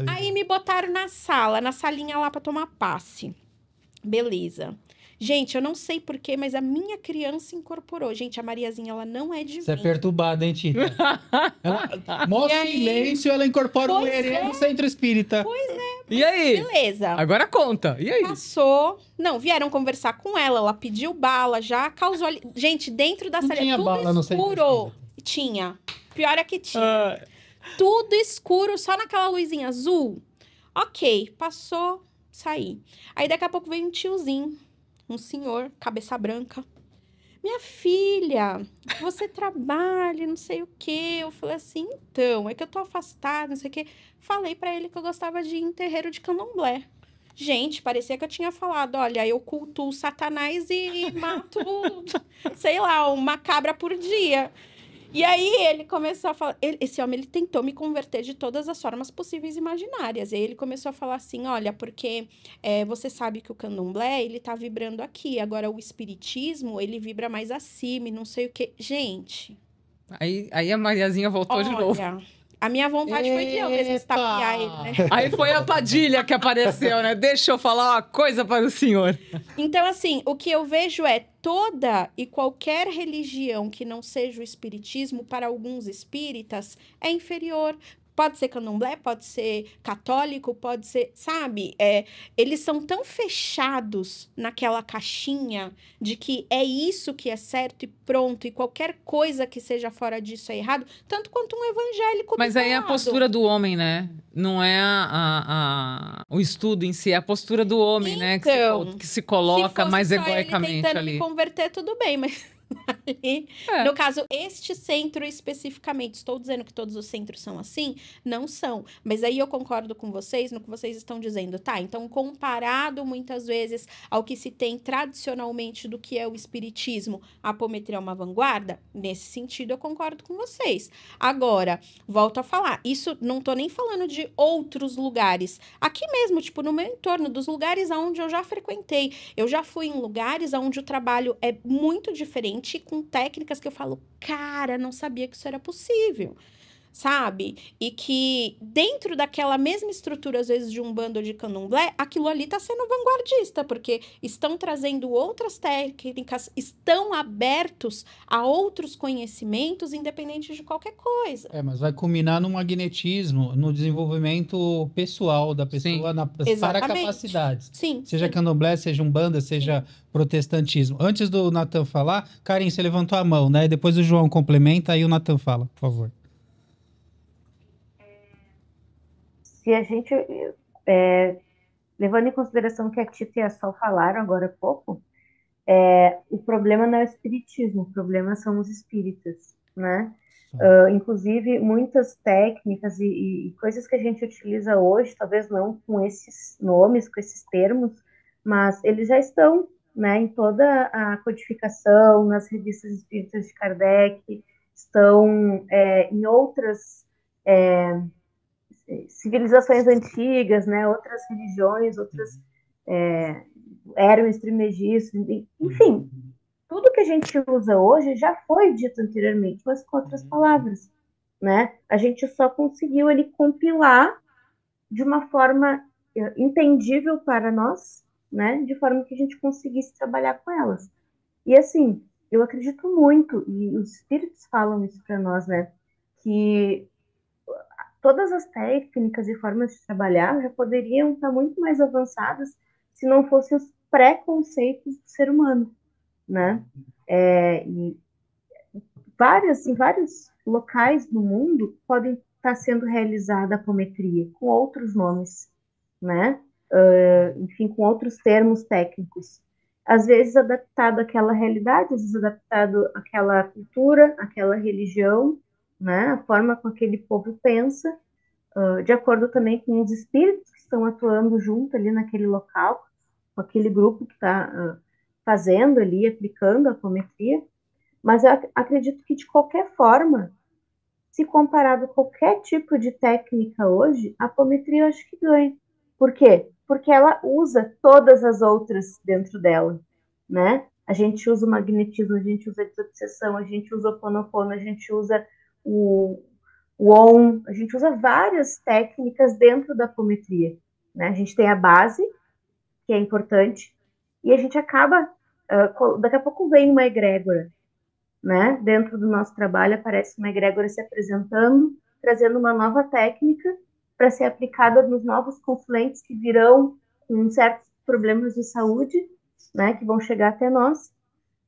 Aí me botaram na salinha lá pra tomar passe. Beleza. Gente, eu não sei porquê, mas a minha criança incorporou. Gente, a Mariazinha, ela não é divina. Você é perturbada, hein, Tita? Mó silêncio, ela incorpora o herê no centro espírita. Pois é. E aí? Beleza. Agora conta. E aí? Passou. Não, vieram conversar com ela. Ela pediu bala, já causou... Gente, dentro da sala, tinha tudo bala no centro escuro. Tinha. Pior é que tinha. Tudo escuro, só naquela luzinha azul. Ok, passou, saí. Aí daqui a pouco veio um tiozinho. Um senhor, cabeça branca. Minha filha, você trabalha, não sei o quê. Eu falei assim, então, é que eu tô afastada, não sei o quê. Falei pra ele que eu gostava de ir em terreiro de candomblé. Gente, parecia que eu tinha falado, olha, eu cultuo Satanás e mato, sei lá, uma cabra por dia. E aí ele começou a falar... Esse homem, ele tentou me converter de todas as formas possíveis e imaginárias. E aí ele começou a falar assim, olha, porque você sabe que o candomblé, ele tá vibrando aqui. Agora, o espiritismo, ele vibra mais acima e não sei o quê. Gente... Aí a Mariazinha voltou de novo. A minha vontade foi de eu estapear ele, né? Aí foi a Padilha que apareceu, né? Deixa eu falar uma coisa para o senhor. Então, assim, o que eu vejo é toda e qualquer religião que não seja o espiritismo, para alguns espíritas, é inferior. Pode ser candomblé, pode ser católico, pode ser, sabe? Eles são tão fechados naquela caixinha de que é isso que é certo e pronto, e qualquer coisa que seja fora disso é errado, tanto quanto um evangélico Mas aí é a bitolado. postura do homem, né? Não é o estudo em si, é a postura do homem, né? Então, Que se coloca se fosse mais só ele egoicamente tentando ali. me converter, tudo bem, mas ali, É. no caso, este centro especificamente, estou dizendo que todos os centros são assim? Não são. Mas aí eu concordo com vocês no que vocês estão dizendo, tá? Então, comparado muitas vezes ao que se tem tradicionalmente do que é o espiritismo, a apometria é uma vanguarda? Nesse sentido, eu concordo com vocês. Agora, volto a falar, isso não tô nem falando de outros lugares. Aqui mesmo, tipo, no meu entorno, dos lugares aonde eu já frequentei. Eu já fui em lugares onde o trabalho é muito diferente, com técnicas que eu falo, cara, não sabia que isso era possível, sabe? E que dentro daquela mesma estrutura, às vezes, de um bando de candomblé, aquilo ali tá sendo vanguardista, porque estão trazendo outras técnicas, estão abertos a outros conhecimentos, independente de qualquer coisa. Mas vai culminar no magnetismo, no desenvolvimento pessoal da pessoa para Exatamente. capacidades. Sim. Seja sim. candomblé, seja umbanda, seja protestantismo. Antes do Natan falar, Karen, você levantou a mão, né? Depois o João complementa, aí o Natan fala, por favor. Se a gente, levando em consideração que a Tita e a Sol falaram agora há pouco, o problema não é o espiritismo, o problema são os espíritas, né? Inclusive, muitas técnicas e coisas que a gente utiliza hoje, talvez não com esses nomes, com esses termos, mas eles já estão, né, em toda a codificação, nas revistas espíritas de Kardec, estão em outras civilizações antigas, né, outras religiões, outras Hermes Trismegisto, enfim, tudo que a gente usa hoje já foi dito anteriormente, mas com outras palavras, né? A gente só conseguiu ali compilar de uma forma entendível para nós, né? De forma que a gente conseguisse trabalhar com elas. E assim, eu acredito muito, e os espíritos falam isso para nós, né? Que todas as técnicas e formas de trabalhar já poderiam estar muito mais avançadas se não fossem os preconceitos do ser humano, né? E em vários locais do mundo podem estar sendo realizada a apometria com outros nomes, né? Enfim, com outros termos técnicos. Às vezes adaptado àquela realidade, às vezes adaptado àquela cultura, àquela religião, né? A forma com que aquele povo pensa, de acordo também com os espíritos que estão atuando junto ali naquele local, com aquele grupo que está fazendo ali, aplicando a apometria. Mas eu acredito que, de qualquer forma, se comparado a qualquer tipo de técnica hoje, a apometria eu acho que ganha. Por quê? Porque ela usa todas as outras dentro dela, né? A gente usa o magnetismo, a gente usa a desobsessão, a gente usa o Ho'oponopono, a gente usa o OM, a gente usa várias técnicas dentro da apometria, né? A gente tem a base, que é importante, e a gente acaba, daqui a pouco vem uma egrégora, né? Dentro do nosso trabalho aparece uma egrégora se apresentando, trazendo uma nova técnica para ser aplicada nos novos confluentes que virão com certos problemas de saúde, né? Que vão chegar até nós.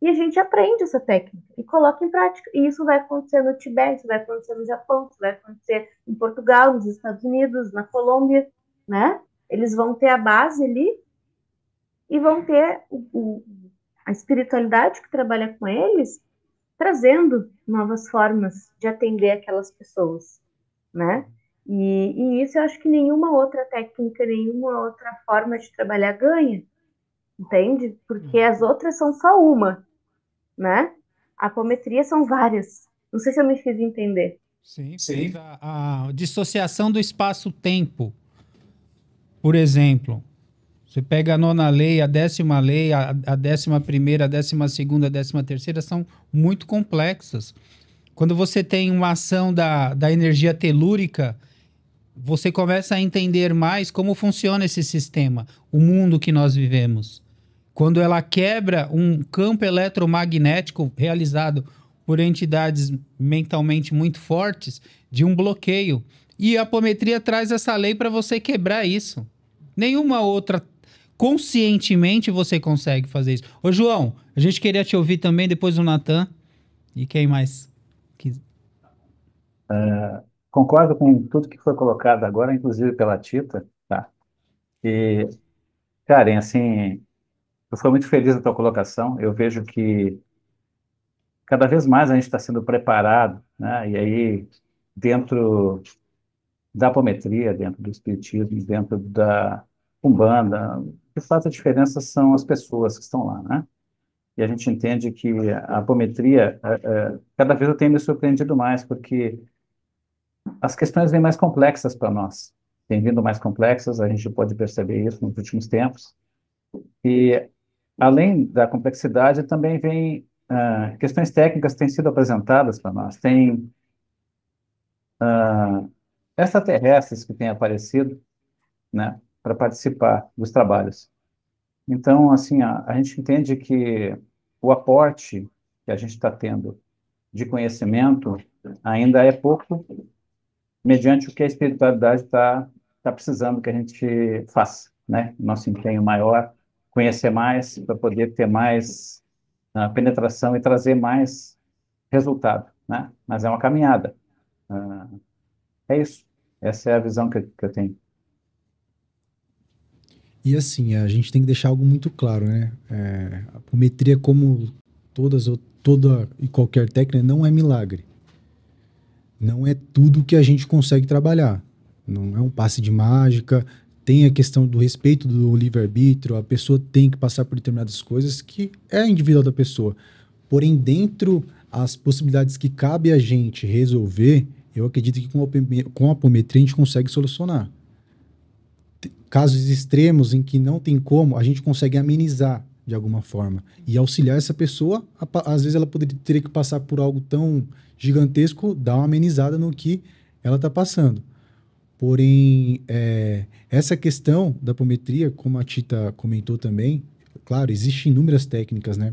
E a gente aprende essa técnica e coloca em prática. E isso vai acontecer no Tibete, isso vai acontecer no Japão, isso vai acontecer em Portugal, nos Estados Unidos, na Colômbia, né? Eles vão ter a base ali e vão ter a espiritualidade que trabalha com eles, trazendo novas formas de atender aquelas pessoas, né? E isso eu acho que nenhuma outra técnica, nenhuma outra forma de trabalhar ganha, entende? Porque as outras são só uma, né? A apometria são várias. Não sei se eu me fiz entender. Sim. A dissociação do espaço-tempo, por exemplo. Você pega a 9ª lei, a 10ª lei, a 11ª, a 12ª, a 13ª, são muito complexas. Quando você tem uma ação da energia telúrica, você começa a entender mais como funciona esse sistema, o mundo que nós vivemos. Quando ela quebra um campo eletromagnético realizado por entidades mentalmente muito fortes, de um bloqueio, E a apometria traz essa lei para você quebrar isso. Nenhuma outra, conscientemente, você consegue fazer isso. Ô, João, a gente queria te ouvir também, depois o Natan. E quem mais? Concordo com tudo que foi colocado agora, inclusive pela Tita, tá? E, Karen, assim, eu fui muito feliz com a tua colocação. Eu vejo que cada vez mais a gente está sendo preparado, né? E aí, dentro da apometria, dentro do espiritismo, dentro da Umbanda, de fato a diferença são as pessoas que estão lá, né? E a gente entende que a apometria, cada vez eu tenho me surpreendido mais, porque as questões vêm mais complexas para nós. Têm vindo mais complexas, a gente pode perceber isso nos últimos tempos. E, além da complexidade, também vem questões técnicas que têm sido apresentadas para nós. Tem extraterrestres que têm aparecido, né, para participar dos trabalhos. Então, assim, a gente entende que o aporte que a gente está tendo de conhecimento ainda é pouco, mediante o que a espiritualidade está precisando que a gente faça, né? Nosso empenho maior, conhecer mais, para poder ter mais penetração e trazer mais resultado, né? Mas é uma caminhada. Ah, é isso. Essa é a visão que eu tenho. E assim, a gente tem que deixar algo muito claro, né? A apometria, como toda e qualquer técnica, não é milagre. Não é tudo que a gente consegue trabalhar. Não é um passe de mágica. Tem a questão do respeito do livre-arbítrio. A pessoa tem que passar por determinadas coisas que é individual da pessoa. Porém, dentro as possibilidades que cabe a gente resolver, eu acredito que com a apometria a gente consegue solucionar. Casos extremos em que não tem como, a gente consegue amenizar de alguma forma e auxiliar essa pessoa. Às vezes ela teria que passar por algo tão gigantesco, dar uma amenizada no que ela está passando. Porém, essa questão da apometria, como a Tita comentou também, claro, existem inúmeras técnicas, né?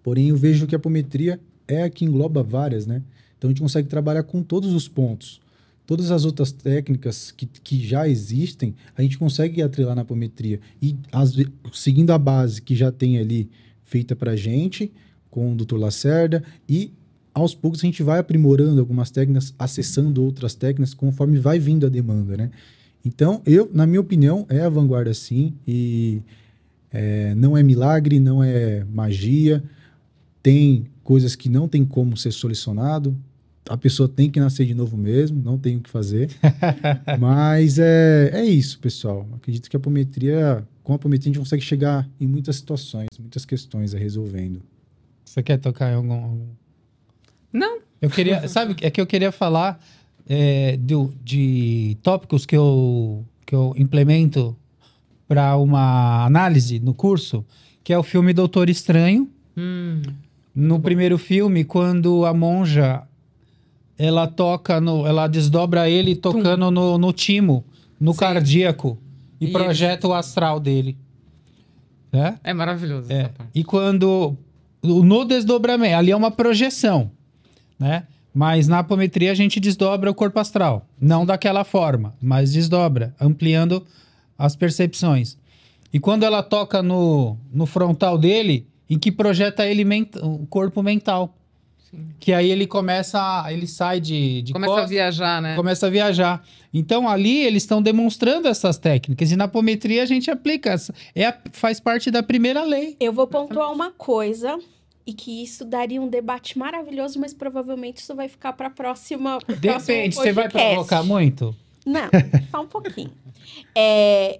Porém, eu vejo que a apometria é a que engloba várias, né? Então a gente consegue trabalhar com todos os pontos. Todas as outras técnicas que já existem, a gente consegue atrelar na apometria. E seguindo a base que já tem ali feita pra gente, com o Dr. Lacerda, e aos poucos a gente vai aprimorando algumas técnicas, acessando outras técnicas, conforme vai vindo a demanda, né? Então, na minha opinião, é a vanguarda sim, e não é milagre, não é magia, tem coisas que não tem como ser solucionado, a pessoa tem que nascer de novo mesmo, não tem o que fazer. Mas é isso, pessoal. Acredito que com a apometria a gente consegue chegar em muitas situações, muitas questões resolvendo. Você quer tocar em algum... Não. Eu queria, sabe, é que eu queria falar de tópicos que eu implemento para uma análise no curso, que é o filme Doutor Estranho. No primeiro filme, quando a monja ela ela desdobra ele tocando no timo, no Sim. cardíaco, e Isso. projeta o astral dele. É maravilhoso essa parte. E quando no desdobramento, ali é uma projeção, né? Mas na apometria a gente desdobra o corpo astral, não daquela forma, mas desdobra, ampliando as percepções. E quando ela toca no frontal dele, em que projeta ele o corpo mental. Sim. Que aí ele ele sai de Começa costas, a viajar, né? começa a viajar. Então ali eles estão demonstrando essas técnicas e na apometria a gente aplica, faz parte da primeira lei. Eu vou pontuar uma coisa e que isso daria um debate maravilhoso, mas provavelmente isso vai ficar para próxima. Depende, você vai provocar muito? Não, só um pouquinho.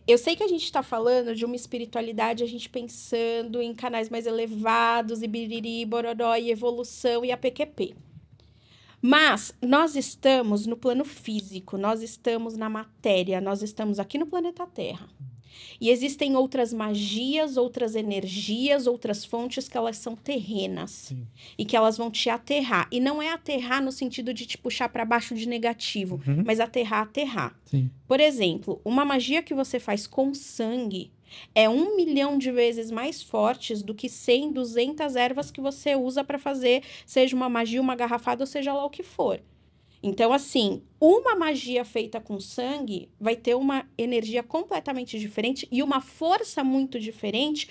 Eu sei que a gente está falando de uma espiritualidade, a gente pensando em canais mais elevados, e biriri, bororó, e evolução, e a PQP. Mas nós estamos no plano físico, nós estamos na matéria, nós estamos aqui no planeta Terra. E existem outras magias, outras energias, outras fontes que elas são terrenas. Sim. E que elas vão te aterrar. E não é aterrar no sentido de te puxar para baixo de negativo, mas aterrar. Sim. Por exemplo, uma magia que você faz com sangue é 1 milhão de vezes mais fortes do que 100, 200 ervas que você usa para fazer, seja uma magia, uma garrafada, ou seja lá o que for. Então, assim, uma magia feita com sangue vai ter uma energia completamente diferente e uma força muito diferente,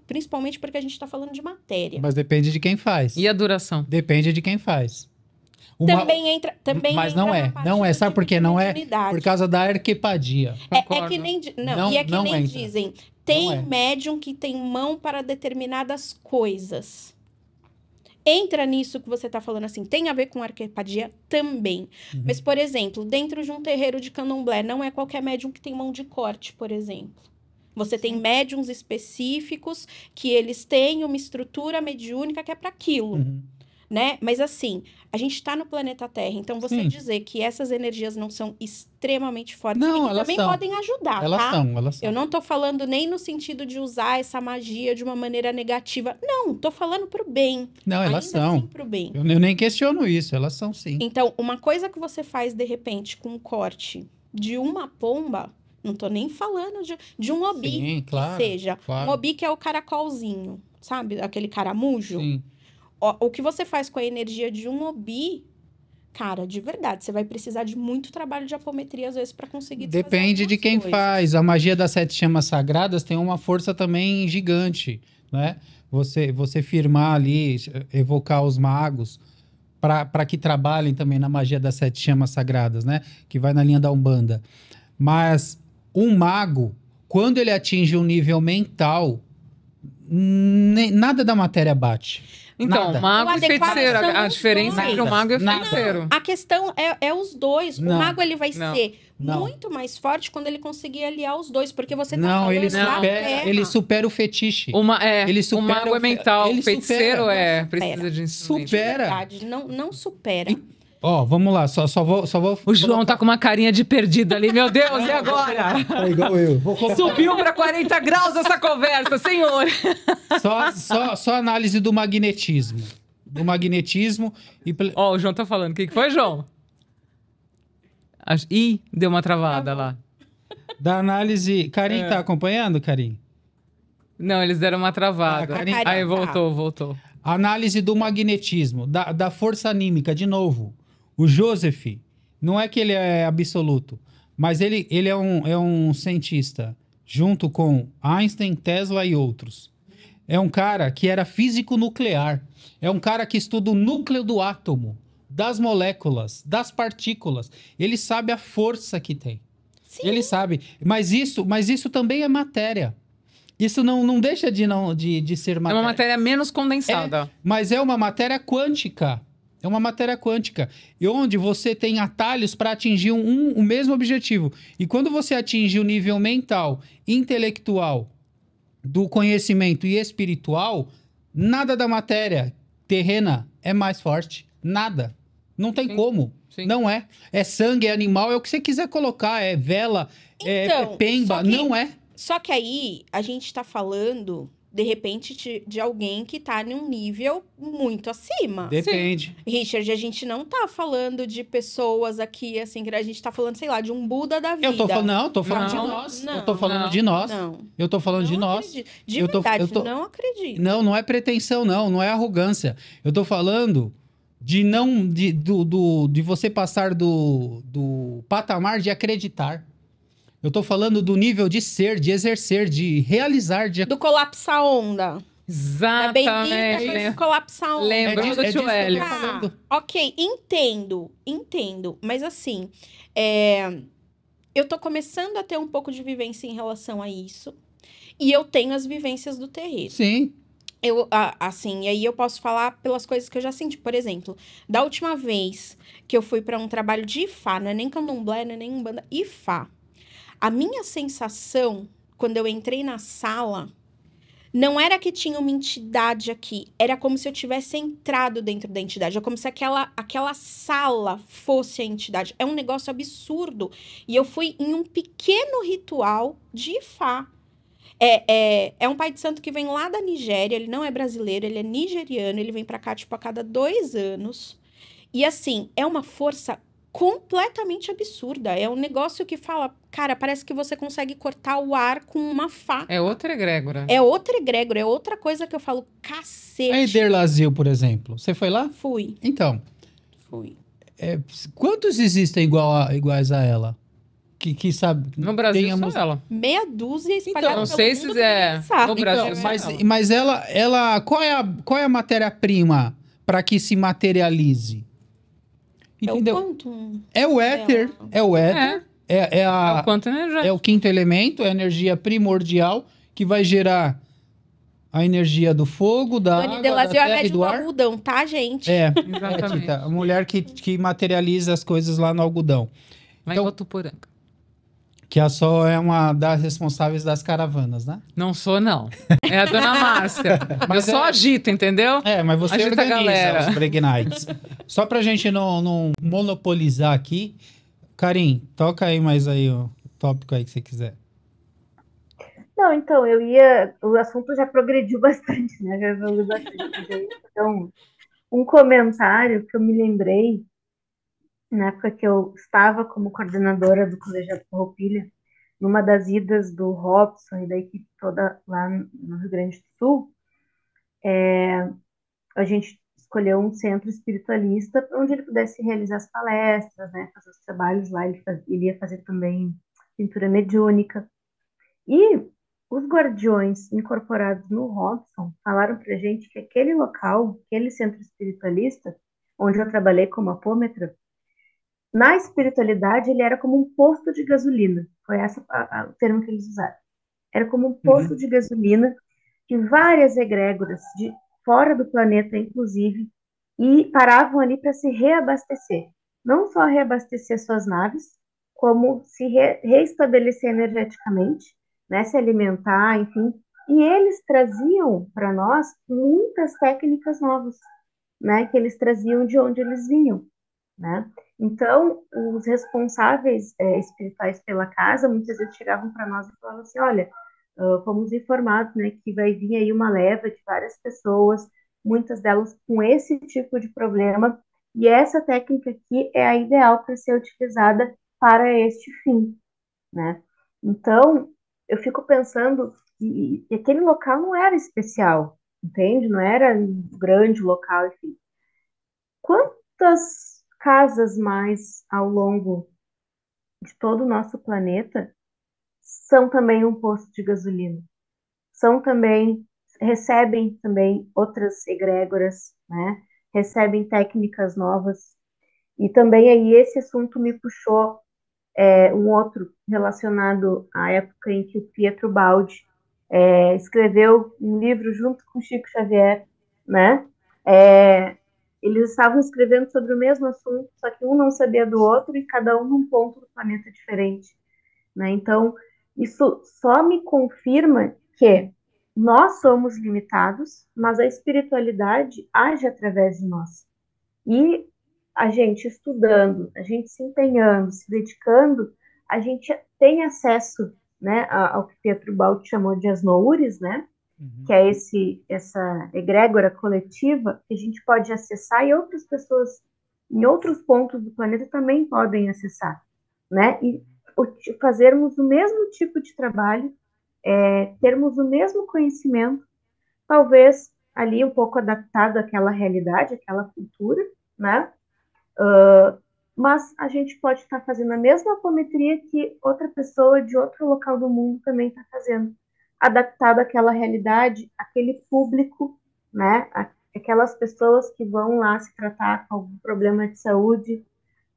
principalmente porque a gente está falando de matéria. Mas depende de quem faz. E a duração? Depende de quem faz. Também Mas entra não é. na parte Não é. do Sabe tipo por quê? de Não é mediunidade. por causa da arquepadia. É Concordo. que nem, Não- e é que não nem entra. dizem, tem Não é. médium que tem mão para determinadas coisas. Entra nisso que você está falando assim, tem a ver com arquepadia também. Uhum. Mas, por exemplo, dentro de um terreiro de candomblé, não é qualquer médium que tem mão de corte, por exemplo. Você tem médiums específicos que eles têm uma estrutura mediúnica que é para aquilo. Uhum. Né? Mas assim, a gente está no planeta Terra, então você Sim. dizer que essas energias não são extremamente fortes Não, e que elas também são. podem ajudar, Elas tá? são. Eu não tô falando nem no sentido de usar essa magia de uma maneira negativa. Não, tô falando pro bem. Não, elas Ainda são. assim pro bem. Eu nem questiono isso, elas são sim. Então, uma coisa que você faz de repente com um corte de uma pomba, não tô nem falando de um obi, Sim, claro. que seja. claro. Um obi que é o caracolzinho, sabe? Aquele caramujo. Sim. O que você faz com a energia de um obi, cara, de verdade, você vai precisar de muito trabalho de apometria, às vezes, para conseguir desfazer Depende de algumas quem coisas. faz. A magia das 7 chamas sagradas tem uma força também gigante, né? Você firmar ali, evocar os magos para que trabalhem também na magia das 7 chamas sagradas, né? Que vai na linha da Umbanda. Mas um mago, quando ele atinge um nível mental, nada da matéria bate. Então, Nada. mago O e adequado feiticeiro. são A os diferença dois. entre o mago e o Nada. feiticeiro. A questão é os dois. Não. O mago, ele vai Não. ser Não. muito mais forte quando ele conseguir aliar os dois, porque você tá Não, falando ele da supera, terra. ele supera o fetiche. O Ele supera mago é o- mental, ele o feiticeiro supera. precisa de instrumento. De Supera. verdade, não supera. Ó, vamos lá, só vou O João tá com uma carinha de perdido ali, meu Deus, e agora? Tá igual eu. Subiu pra 40 graus essa conversa, senhor. Só análise do magnetismo. Do magnetismo e Ó, o João tá falando. O que foi, João? Ih, deu uma travada lá. da análise. Karim tá acompanhando, Karim? Não, eles deram uma travada. Ah, Karim- Aí voltou. Análise do magnetismo, da força anímica, de novo. O Joseph, não é que ele é absoluto, mas ele é um cientista, junto com Einstein, Tesla e outros. É um cara que era físico nuclear. É um cara que estuda o núcleo do átomo, das moléculas, das partículas. Ele sabe a força que tem. Sim. Ele sabe. Mas isso também é matéria. Isso não deixa de ser É matéria. uma matéria menos condensada. Mas é uma matéria quântica. É uma matéria quântica. E onde você tem atalhos para atingir o mesmo objetivo. E quando você atinge o nível mental, intelectual, do conhecimento e espiritual, nada da matéria terrena é mais forte. Nada. Não tem Sim. como. Sim. Não é. É sangue, é animal, é o que você quiser colocar. É vela, é Então, pemba. só que- Não é. Só que aí, a gente tá falando, de repente, de alguém que tá num nível muito acima. Depende. Richard, a gente não tá falando de pessoas aqui, assim, que a gente tá falando, sei lá, de um Buda da vida. Eu tô falando, não, eu tô falando de Não, nós. não, eu tô falando não, de nós. Não. Eu tô falando de Não nós. acredito. De Eu tô- verdade, eu tô- não acredito. Não é pretensão, não é arrogância. Eu tô falando de você passar do patamar de acreditar. Eu tô falando do nível de ser, de exercer, de realizar, de Do colapsar onda. Da bendita coisa de Exatamente. colapsar onda. Lembra disso- do disso tio que eu tô Hélio. falando. Ok, entendo. Mas assim, eu tô começando a ter um pouco de vivência em relação a isso. E eu tenho as vivências do terreiro. Sim. Assim, e aí eu posso falar pelas coisas que eu já senti. Por exemplo, da última vez que eu fui para um trabalho de Ifá, não é nem candomblé, não é nem umbanda, Ifá. A minha sensação, quando eu entrei na sala, não era que tinha uma entidade aqui. Era como se eu tivesse entrado dentro da entidade. É como se aquela sala fosse a entidade. É um negócio absurdo. E eu fui em um pequeno ritual de Ifá. É um pai de santo que vem lá da Nigéria. Ele não é brasileiro, ele é nigeriano. Ele vem pra cá, tipo, a cada 2 anos. E assim, é uma força completamente absurda. É um negócio que fala, cara, parece que você consegue cortar o ar com uma faca. É outra egrégora. É outra egrégora, é outra coisa que eu falo, A cacete. Eder Lazil, por exemplo. Você foi lá? Fui. Então, Fui. É, quantos existem iguais a ela? Que sabe, No Brasil, tenhamos... só ela. Meia dúzia espalhada Não pelo sei mundo se é. pensar. No Brasil, Então, só mas, ela. mas ela, qual é a matéria-prima para que se materialize? É o Entendeu? quantum É o éter, dela. é o éter, é É a, o quanto é energético. o quinto elemento, é a energia primordial que vai gerar a energia do fogo, da Doni água, de da Lazer é a terra e médium do do ar. algodão, tá, gente? Exatamente. Tita, a mulher que materializa as coisas lá no algodão. Lá em Então, Votuporanga. que a Sol é uma das responsáveis das caravanas, né? Não sou, não. É a dona Márcia. Mas Eu só agito, entendeu? mas você Agita a organiza galera. os Break Nights. Só pra gente não monopolizar aqui, Karim, toca aí mais aí o tópico aí que você quiser. Não, então, o assunto já progrediu bastante, né? Já evoluiu bastante. Mas eu ia fazer um comentário que eu me lembrei na época que eu estava como coordenadora do Colegiado Farroupilha, numa das idas do Robson e da equipe toda lá no Rio Grande do Sul, a gente escolheu um centro espiritualista onde ele pudesse realizar as palestras, né, fazer os trabalhos lá. Ele ia fazer também pintura mediúnica. E os guardiões incorporados no Robson falaram pra gente que aquele local, aquele centro espiritualista, onde eu trabalhei como apômetra, na espiritualidade ele era como um posto de gasolina. Foi esse o termo que eles usaram. Era como um posto de gasolina que várias egrégoras de fora do planeta, inclusive, e paravam ali para se reabastecer. Não só reabastecer suas naves, como se reestabelecer energeticamente, né, se alimentar, enfim. E eles traziam para nós muitas técnicas novas, né, que eles traziam de onde eles vinham, né? Então, os responsáveis espirituais pela casa muitas vezes chegavam para nós e falavam assim: olha, fomos informados, né, que vai vir aí uma leva de várias pessoas, muitas delas com esse tipo de problema, e essa técnica aqui é a ideal para ser utilizada para este fim, né? Então, eu fico pensando que aquele local não era especial, entende? Não era um grande local, enfim. Quantas casas mais ao longo de todo o nosso planeta são também um posto de gasolina? São também, recebem também outras egrégoras, né? Recebem técnicas novas. E também aí esse assunto me puxou um outro relacionado à época em que o Pietro Baldi escreveu um livro junto com Chico Xavier, né? É, eles estavam escrevendo sobre o mesmo assunto, só que um não sabia do outro e cada um num ponto do planeta diferente, né? Então, isso só me confirma que nós somos limitados, mas a espiritualidade age através de nós. E a gente estudando, a gente se empenhando, se dedicando, a gente tem acesso, né, ao que Pietro Baldi chamou de asnoures, né, que é essa egrégora coletiva que a gente pode acessar e outras pessoas em outros pontos do planeta também podem acessar, né, e fazermos o mesmo tipo de trabalho, termos o mesmo conhecimento, talvez ali um pouco adaptado àquela realidade, àquela cultura, né, mas a gente pode estar fazendo a mesma apometria que outra pessoa de outro local do mundo também está fazendo, adaptado àquela realidade, aquele público, né? Aquelas pessoas que vão lá se tratar com algum problema de saúde,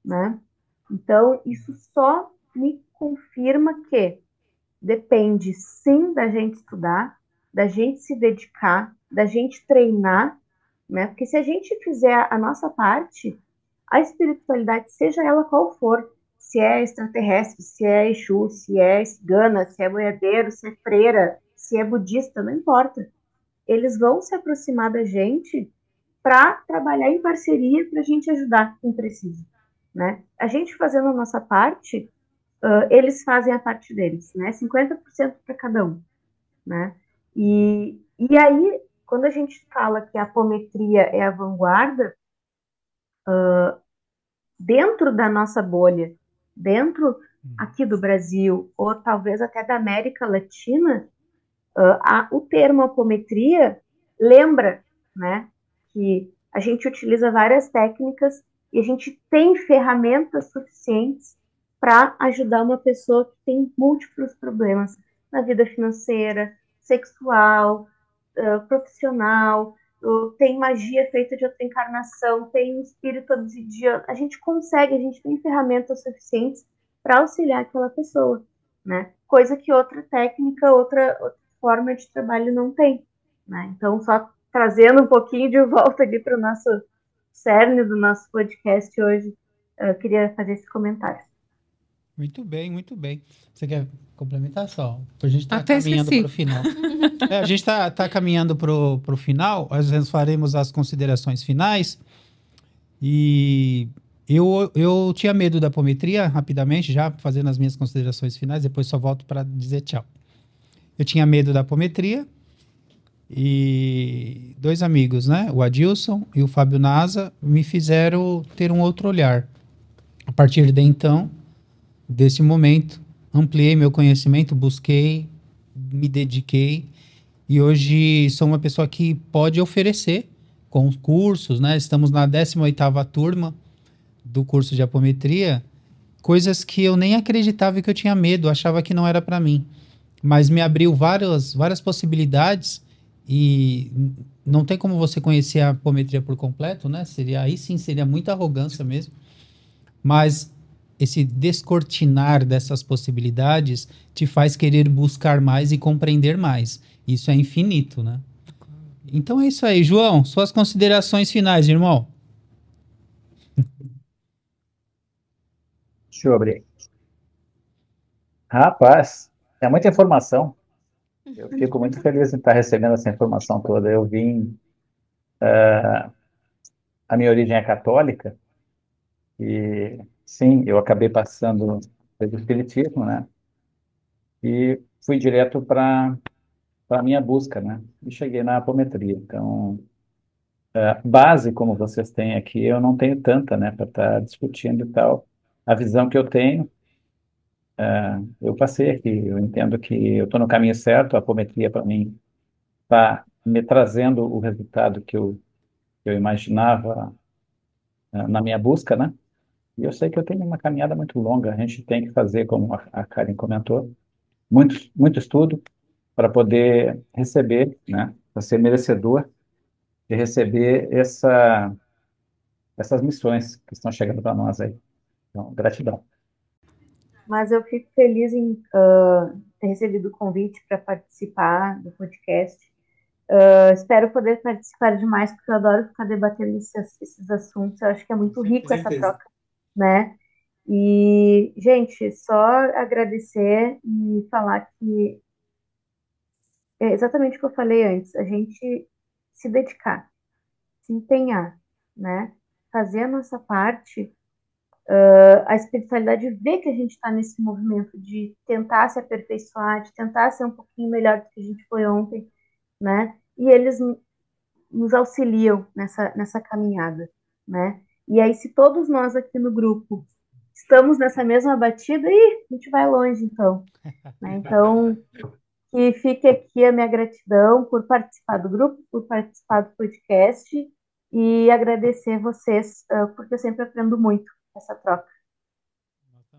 né? Então, isso só me confirma que depende sim da gente estudar, da gente se dedicar, da gente treinar, né? Porque se a gente fizer a nossa parte, a espiritualidade, seja ela qual for, se é extraterrestre, se é Exu, se é cigana, se é boiadeiro, se é freira, se é budista, não importa. Eles vão se aproximar da gente para trabalhar em parceria para a gente ajudar quem precisa, né? A gente fazendo a nossa parte, eles fazem a parte deles, né? 50% para cada um, né? E aí, quando a gente fala que a apometria é a vanguarda, dentro da nossa bolha, dentro aqui do Brasil, ou talvez até da América Latina, o termo apometria lembra, né, que a gente utiliza várias técnicas E a gente tem ferramentas suficientes para ajudar uma pessoa que tem múltiplos problemas na vida financeira, sexual, profissional, tem magia feita de outra encarnação, tem espírito obsidiano. A gente tem ferramentas suficientes para auxiliar aquela pessoa, né? Coisa que outra técnica, outra forma de trabalho não tem, né? Então, só trazendo um pouquinho de volta aqui para o nosso cerne do nosso podcast hoje, eu queria fazer esse comentário. Muito bem, muito bem. Você quer complementar só? A gente está Até caminhando esqueci. para o final. A gente está caminhando para o final. Às vezes faremos as considerações finais. E eu tinha medo da apometria, rapidamente, já fazendo as minhas considerações finais. Depois só volto para dizer tchau. Eu tinha medo da apometria. E 2 amigos, né? O Adilson e o Fábio Naza, me fizeram ter um outro olhar. A partir de então, desse momento, ampliei meu conhecimento, busquei, me dediquei e hoje sou uma pessoa que pode oferecer com cursos, né? Estamos na 18ª turma do curso de apometria, coisas que eu nem acreditava que eu tinha medo, achava que não era para mim, mas me abriu várias possibilidades e não tem como você conhecer a apometria por completo, né? Aí sim seria muita arrogância mesmo, mas esse descortinar dessas possibilidades te faz querer buscar mais e compreender mais. Isso é infinito, né? Então é isso aí. João, suas considerações finais, irmão. Deixa eu abrir. Rapaz, é muita informação. Eu fico muito feliz em estar recebendo essa informação toda. Eu vim... a minha origem é católica e, sim, eu acabei passando pelo espiritismo, né? E fui direto para a minha busca, né? E cheguei na apometria. Então, base como vocês têm aqui, eu não tenho tanta, né, para estar discutindo e tal. A visão que eu tenho, eu passei aqui. Eu entendo que eu estou no caminho certo. A apometria, para mim, está me trazendo o resultado que eu imaginava na minha busca, né? E eu sei que eu tenho uma caminhada muito longa. A gente tem que fazer, como a Karen comentou, muito estudo para poder receber, né? Para ser merecedor de receber essas missões que estão chegando para nós aí. Então, gratidão. Mas eu fico feliz em ter recebido o convite para participar do podcast. Espero poder participar demais, porque eu adoro ficar debatendo esses assuntos. Eu acho que é muito rico essa troca, né? E, gente, só agradecer e falar que é exatamente o que eu falei antes, a gente se dedicar, se empenhar, né? Fazer a nossa parte, a espiritualidade vê que a gente está nesse movimento de tentar se aperfeiçoar, de tentar ser um pouquinho melhor do que a gente foi ontem, né? E eles nos auxiliam nessa caminhada, né? E aí, se todos nós aqui no grupo estamos nessa mesma batida, a gente vai longe, então. Né? Então, que fique aqui a minha gratidão por participar do grupo, por participar do podcast e agradecer vocês, porque eu sempre aprendo muito com essa troca.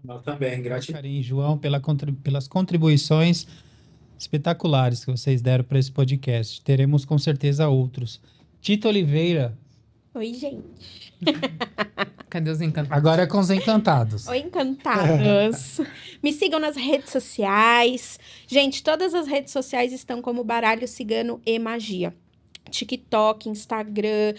Nós também, gratidão. Carinho, João, pelas contribuições espetaculares que vocês deram para esse podcast. Teremos com certeza outros. Tito Oliveira. Oi, gente. Cadê os encantados? Agora é com os encantados. Oi, encantados. Me sigam nas redes sociais. Gente, todas as redes sociais estão como Baralho Cigano e Magia. TikTok, Instagram,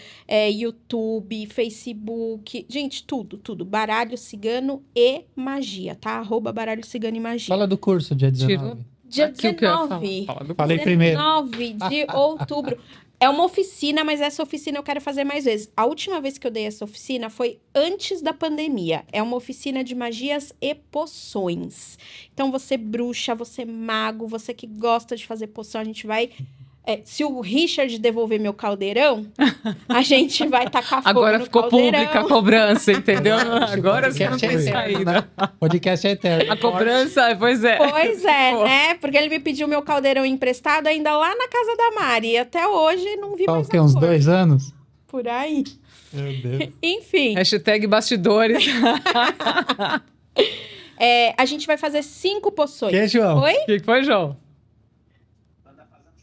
YouTube, Facebook. Gente, tudo. Baralho Cigano e Magia, tá? @Baralho Cigano e Magia. Fala do curso, dia 19. Tirou? Dia Aqui o que eu ia 19. falar. Fala do Falei primeiro. 19 de outubro. É uma oficina, mas essa oficina eu quero fazer mais vezes. A última vez que eu dei essa oficina foi antes da pandemia. É uma oficina de magias e poções. Então, você bruxa, você mago, você que gosta de fazer poção, a gente vai... se o Richard devolver meu caldeirão, a gente vai tacar fogo Agora no ficou caldeirão. pública a cobrança, entendeu? Agora você não tem Podcast é saída. Podcast é eterno. A cobrança, pois é. Pois é, Pô. né? Porque ele me pediu meu caldeirão emprestado ainda lá na casa da Mari. E até hoje não vi Faz mais o quê? a Uns cor. 2 anos? Por aí. Meu Deus. Enfim, Hashtag bastidores. a gente vai fazer 5 poções. Que, João? Oi? O que foi, João?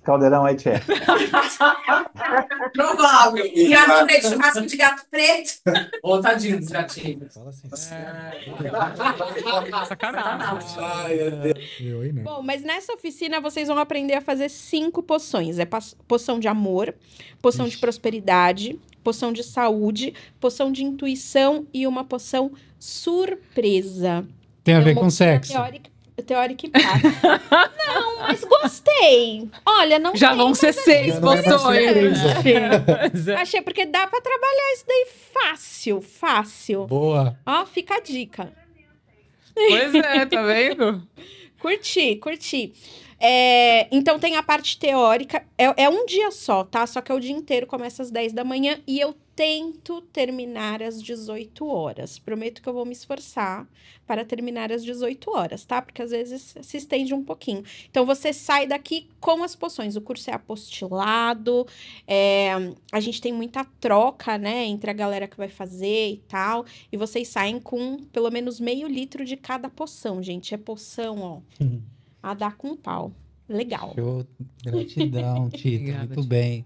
Caldeirão aí, tchê. Provável. Gato preto, churrasco de gato preto. Ô, tadinho dos gatinhos. Fala assim. Sacanagem. Eu aí, né? Bom, mas nessa oficina vocês vão aprender a fazer 5 poções. É poção de amor, poção de prosperidade, poção de saúde, poção de intuição e uma poção surpresa. Tem a É ver uma com oficina sexo? Teórica e prática. Não, mas gostei. Olha, não Já tem, vão ser 6 Já não é mais poções. Achei. Achei, porque dá pra trabalhar isso daí fácil, fácil. Boa. Ó, fica a dica. Pois é, tá vendo? Curti. Então tem a parte teórica, é um dia só, tá? Só que é o dia inteiro, começa às 10 da manhã e eu tento terminar às 18 horas. Prometo que eu vou me esforçar para terminar às 18 horas, tá? Porque às vezes se estende um pouquinho. Então você sai daqui com as poções. O curso é apostilado, a gente tem muita troca, né? Entre a galera que vai fazer e tal. E vocês saem com pelo menos meio litro de cada poção, gente. É poção, ó. A dar com pau. Legal. Show. Gratidão, Tita. Obrigada, Muito Tita. bem.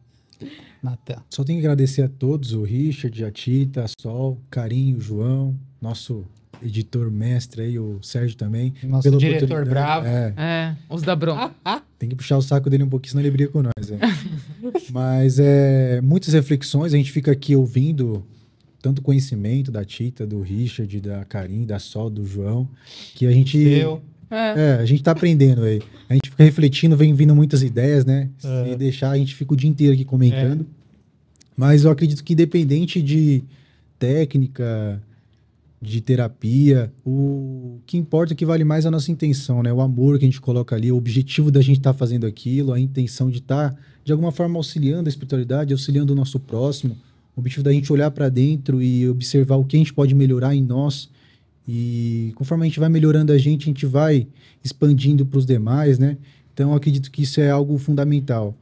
Natan. Só tenho que agradecer a todos, o Richard, a Tita, a Sol, Carinho, o João, nosso editor mestre aí, o Sérgio também. Nosso pela diretor oportunidade. bravo. Os da bronca. Tem que puxar o saco dele um pouquinho, senão ele briga com nós. Mas muitas reflexões, a gente fica aqui ouvindo tanto conhecimento da Tita, do Richard, da Carinho, da Sol, do João, que a gente... Eu. a gente tá aprendendo aí. A gente fica refletindo, vem vindo muitas ideias, né? Se deixar, a gente fica o dia inteiro aqui comentando. Mas eu acredito que independente de técnica, de terapia, o que importa, que vale mais a nossa intenção, né? O amor que a gente coloca ali, o objetivo da gente estar fazendo aquilo, a intenção de estar, de alguma forma, auxiliando a espiritualidade, auxiliando o nosso próximo, o objetivo da gente olhar para dentro e observar o que a gente pode melhorar em nós. E conforme a gente vai melhorando a gente vai expandindo para os demais, né? Então, eu acredito que isso é algo fundamental.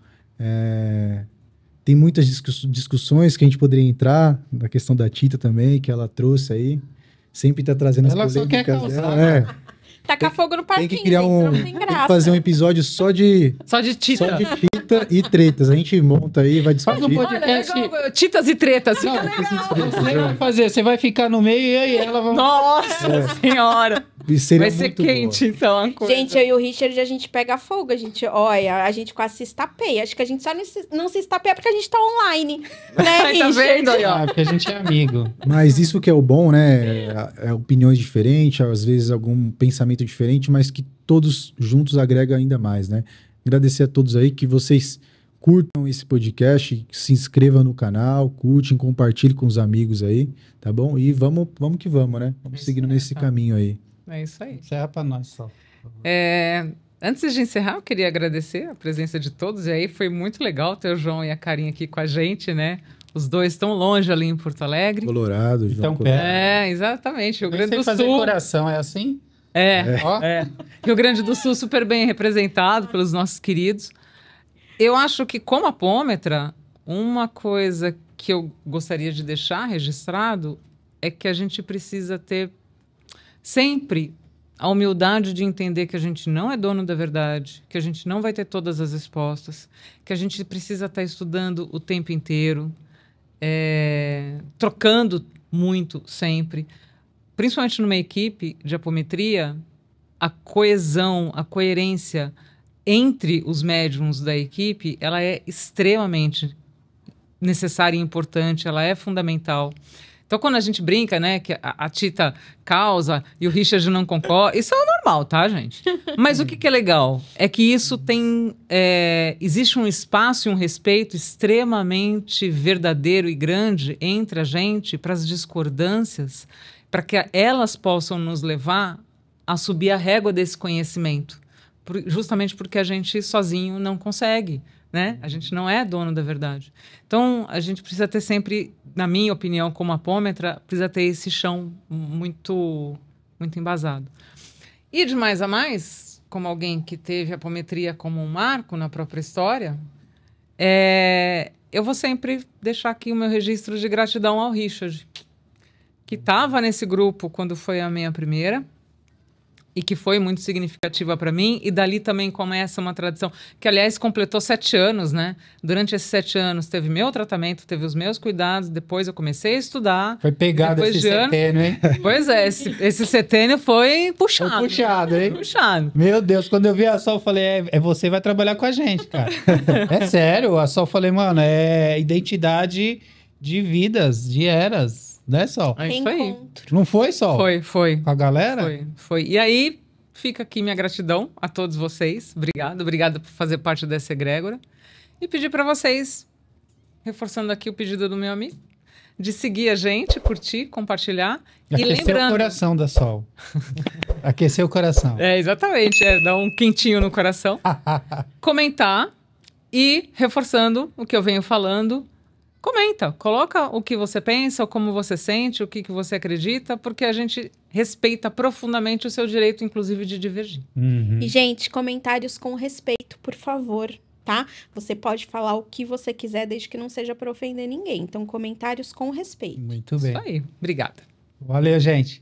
Tem muitas discussões que a gente poderia entrar, da questão da Tita também, que ela trouxe aí. Sempre está trazendo as Ela só quer polêmicas causar. dela. Tacar fogo no parquinho, Tem que criar gente, um... senão não tem Tem que graça. fazer um episódio só de Tita. Tita e tretas. A gente monta aí e vai Faz um discutir. Olha, podcast. legal. Titas e tretas. Não, Fica legal. você vai fazer, você vai ficar no meio e aí ela vai... Nossa senhora. E seria Vai ser muito quente, então, a coisa. Gente, eu e o Richard, a gente pega fogo, a gente quase se estapeia. Acho que a gente só não se estapeia porque a gente tá online, né, Tá Richard? vendo aí, ó? Ah, porque a gente é amigo. Mas isso que é o bom, né? Opiniões diferentes, às vezes algum pensamento diferente, mas que todos juntos agrega ainda mais, né? Agradecer a todos aí, que vocês curtam esse podcast, se inscrevam no canal, curtem, compartilhem com os amigos aí, tá bom? E vamos que vamos, né? Vamos seguindo nesse caminho aí. É isso aí. Encerra pra nós só. Antes de encerrar, eu queria agradecer a presença de todos. E aí foi muito legal ter o João e a Carinha aqui com a gente, né? Os dois estão longe ali em Porto Alegre. Colorado, João. Então, pera. Exatamente. Rio Nem Grande sei do fazer Sul. coração, é assim? Ó. Rio Grande do Sul super bem representado pelos nossos queridos. Eu acho que, como apômetra, uma coisa que eu gostaria de deixar registrado é que a gente precisa ter sempre a humildade de entender que a gente não é dono da verdade, que a gente não vai ter todas as respostas, que a gente precisa estar estudando o tempo inteiro, trocando muito sempre. Principalmente numa equipe de apometria, a coesão, a coerência entre os médiums da equipe, ela é extremamente necessária e importante, ela é fundamental. Então, quando a gente brinca, né, que a Tita causa e o Richard não concorda, isso é normal, tá, gente? Mas o que é legal é que isso tem... existe um espaço e um respeito extremamente verdadeiro e grande entre a gente para as discordâncias, para que elas possam nos levar a subir a régua desse conhecimento. Justamente porque a gente sozinho não consegue, né? A gente não é dono da verdade. Então, a gente precisa ter sempre, na minha opinião, como apômetra, precisa ter esse chão muito, muito embasado. E de mais a mais, como alguém que teve a apometria como um marco na própria história, eu vou sempre deixar aqui o meu registro de gratidão ao Richard, que estava nesse grupo quando foi a minha primeira e que foi muito significativa para mim. E dali também começa uma tradição que, aliás, completou 7 anos, né? Durante esses 7 anos teve meu tratamento, teve os meus cuidados, depois eu comecei a estudar. Foi pegado esse setênio, hein? Pois é, esse setênio foi puxado. Foi puxado, hein? Puxado. Meu Deus, quando eu vi a Sol, eu falei, é você que vai trabalhar com a gente, cara. É sério, a Sol, eu falei, mano, é identidade de vidas, de eras. Né, Sol? É isso aí. Reencontro. Não foi, Sol? Foi. Com a galera? Foi. E aí, fica aqui minha gratidão a todos vocês. Obrigada por fazer parte dessa egrégora. E pedir para vocês, reforçando aqui o pedido do meu amigo, de seguir a gente, curtir, compartilhar. Aquecer e lembrando... o coração da Sol. Aquecer o coração. Exatamente. Dar um quentinho no coração. Comentar e, reforçando o que eu venho falando, comenta, coloca o que você pensa, como você sente, o que você acredita, porque a gente respeita profundamente o seu direito, inclusive, de divergir. Uhum. E, gente, comentários com respeito, por favor, tá? Você pode falar o que você quiser, desde que não seja para ofender ninguém. Então, comentários com respeito. Muito bem. Isso aí. Obrigada. Valeu, gente.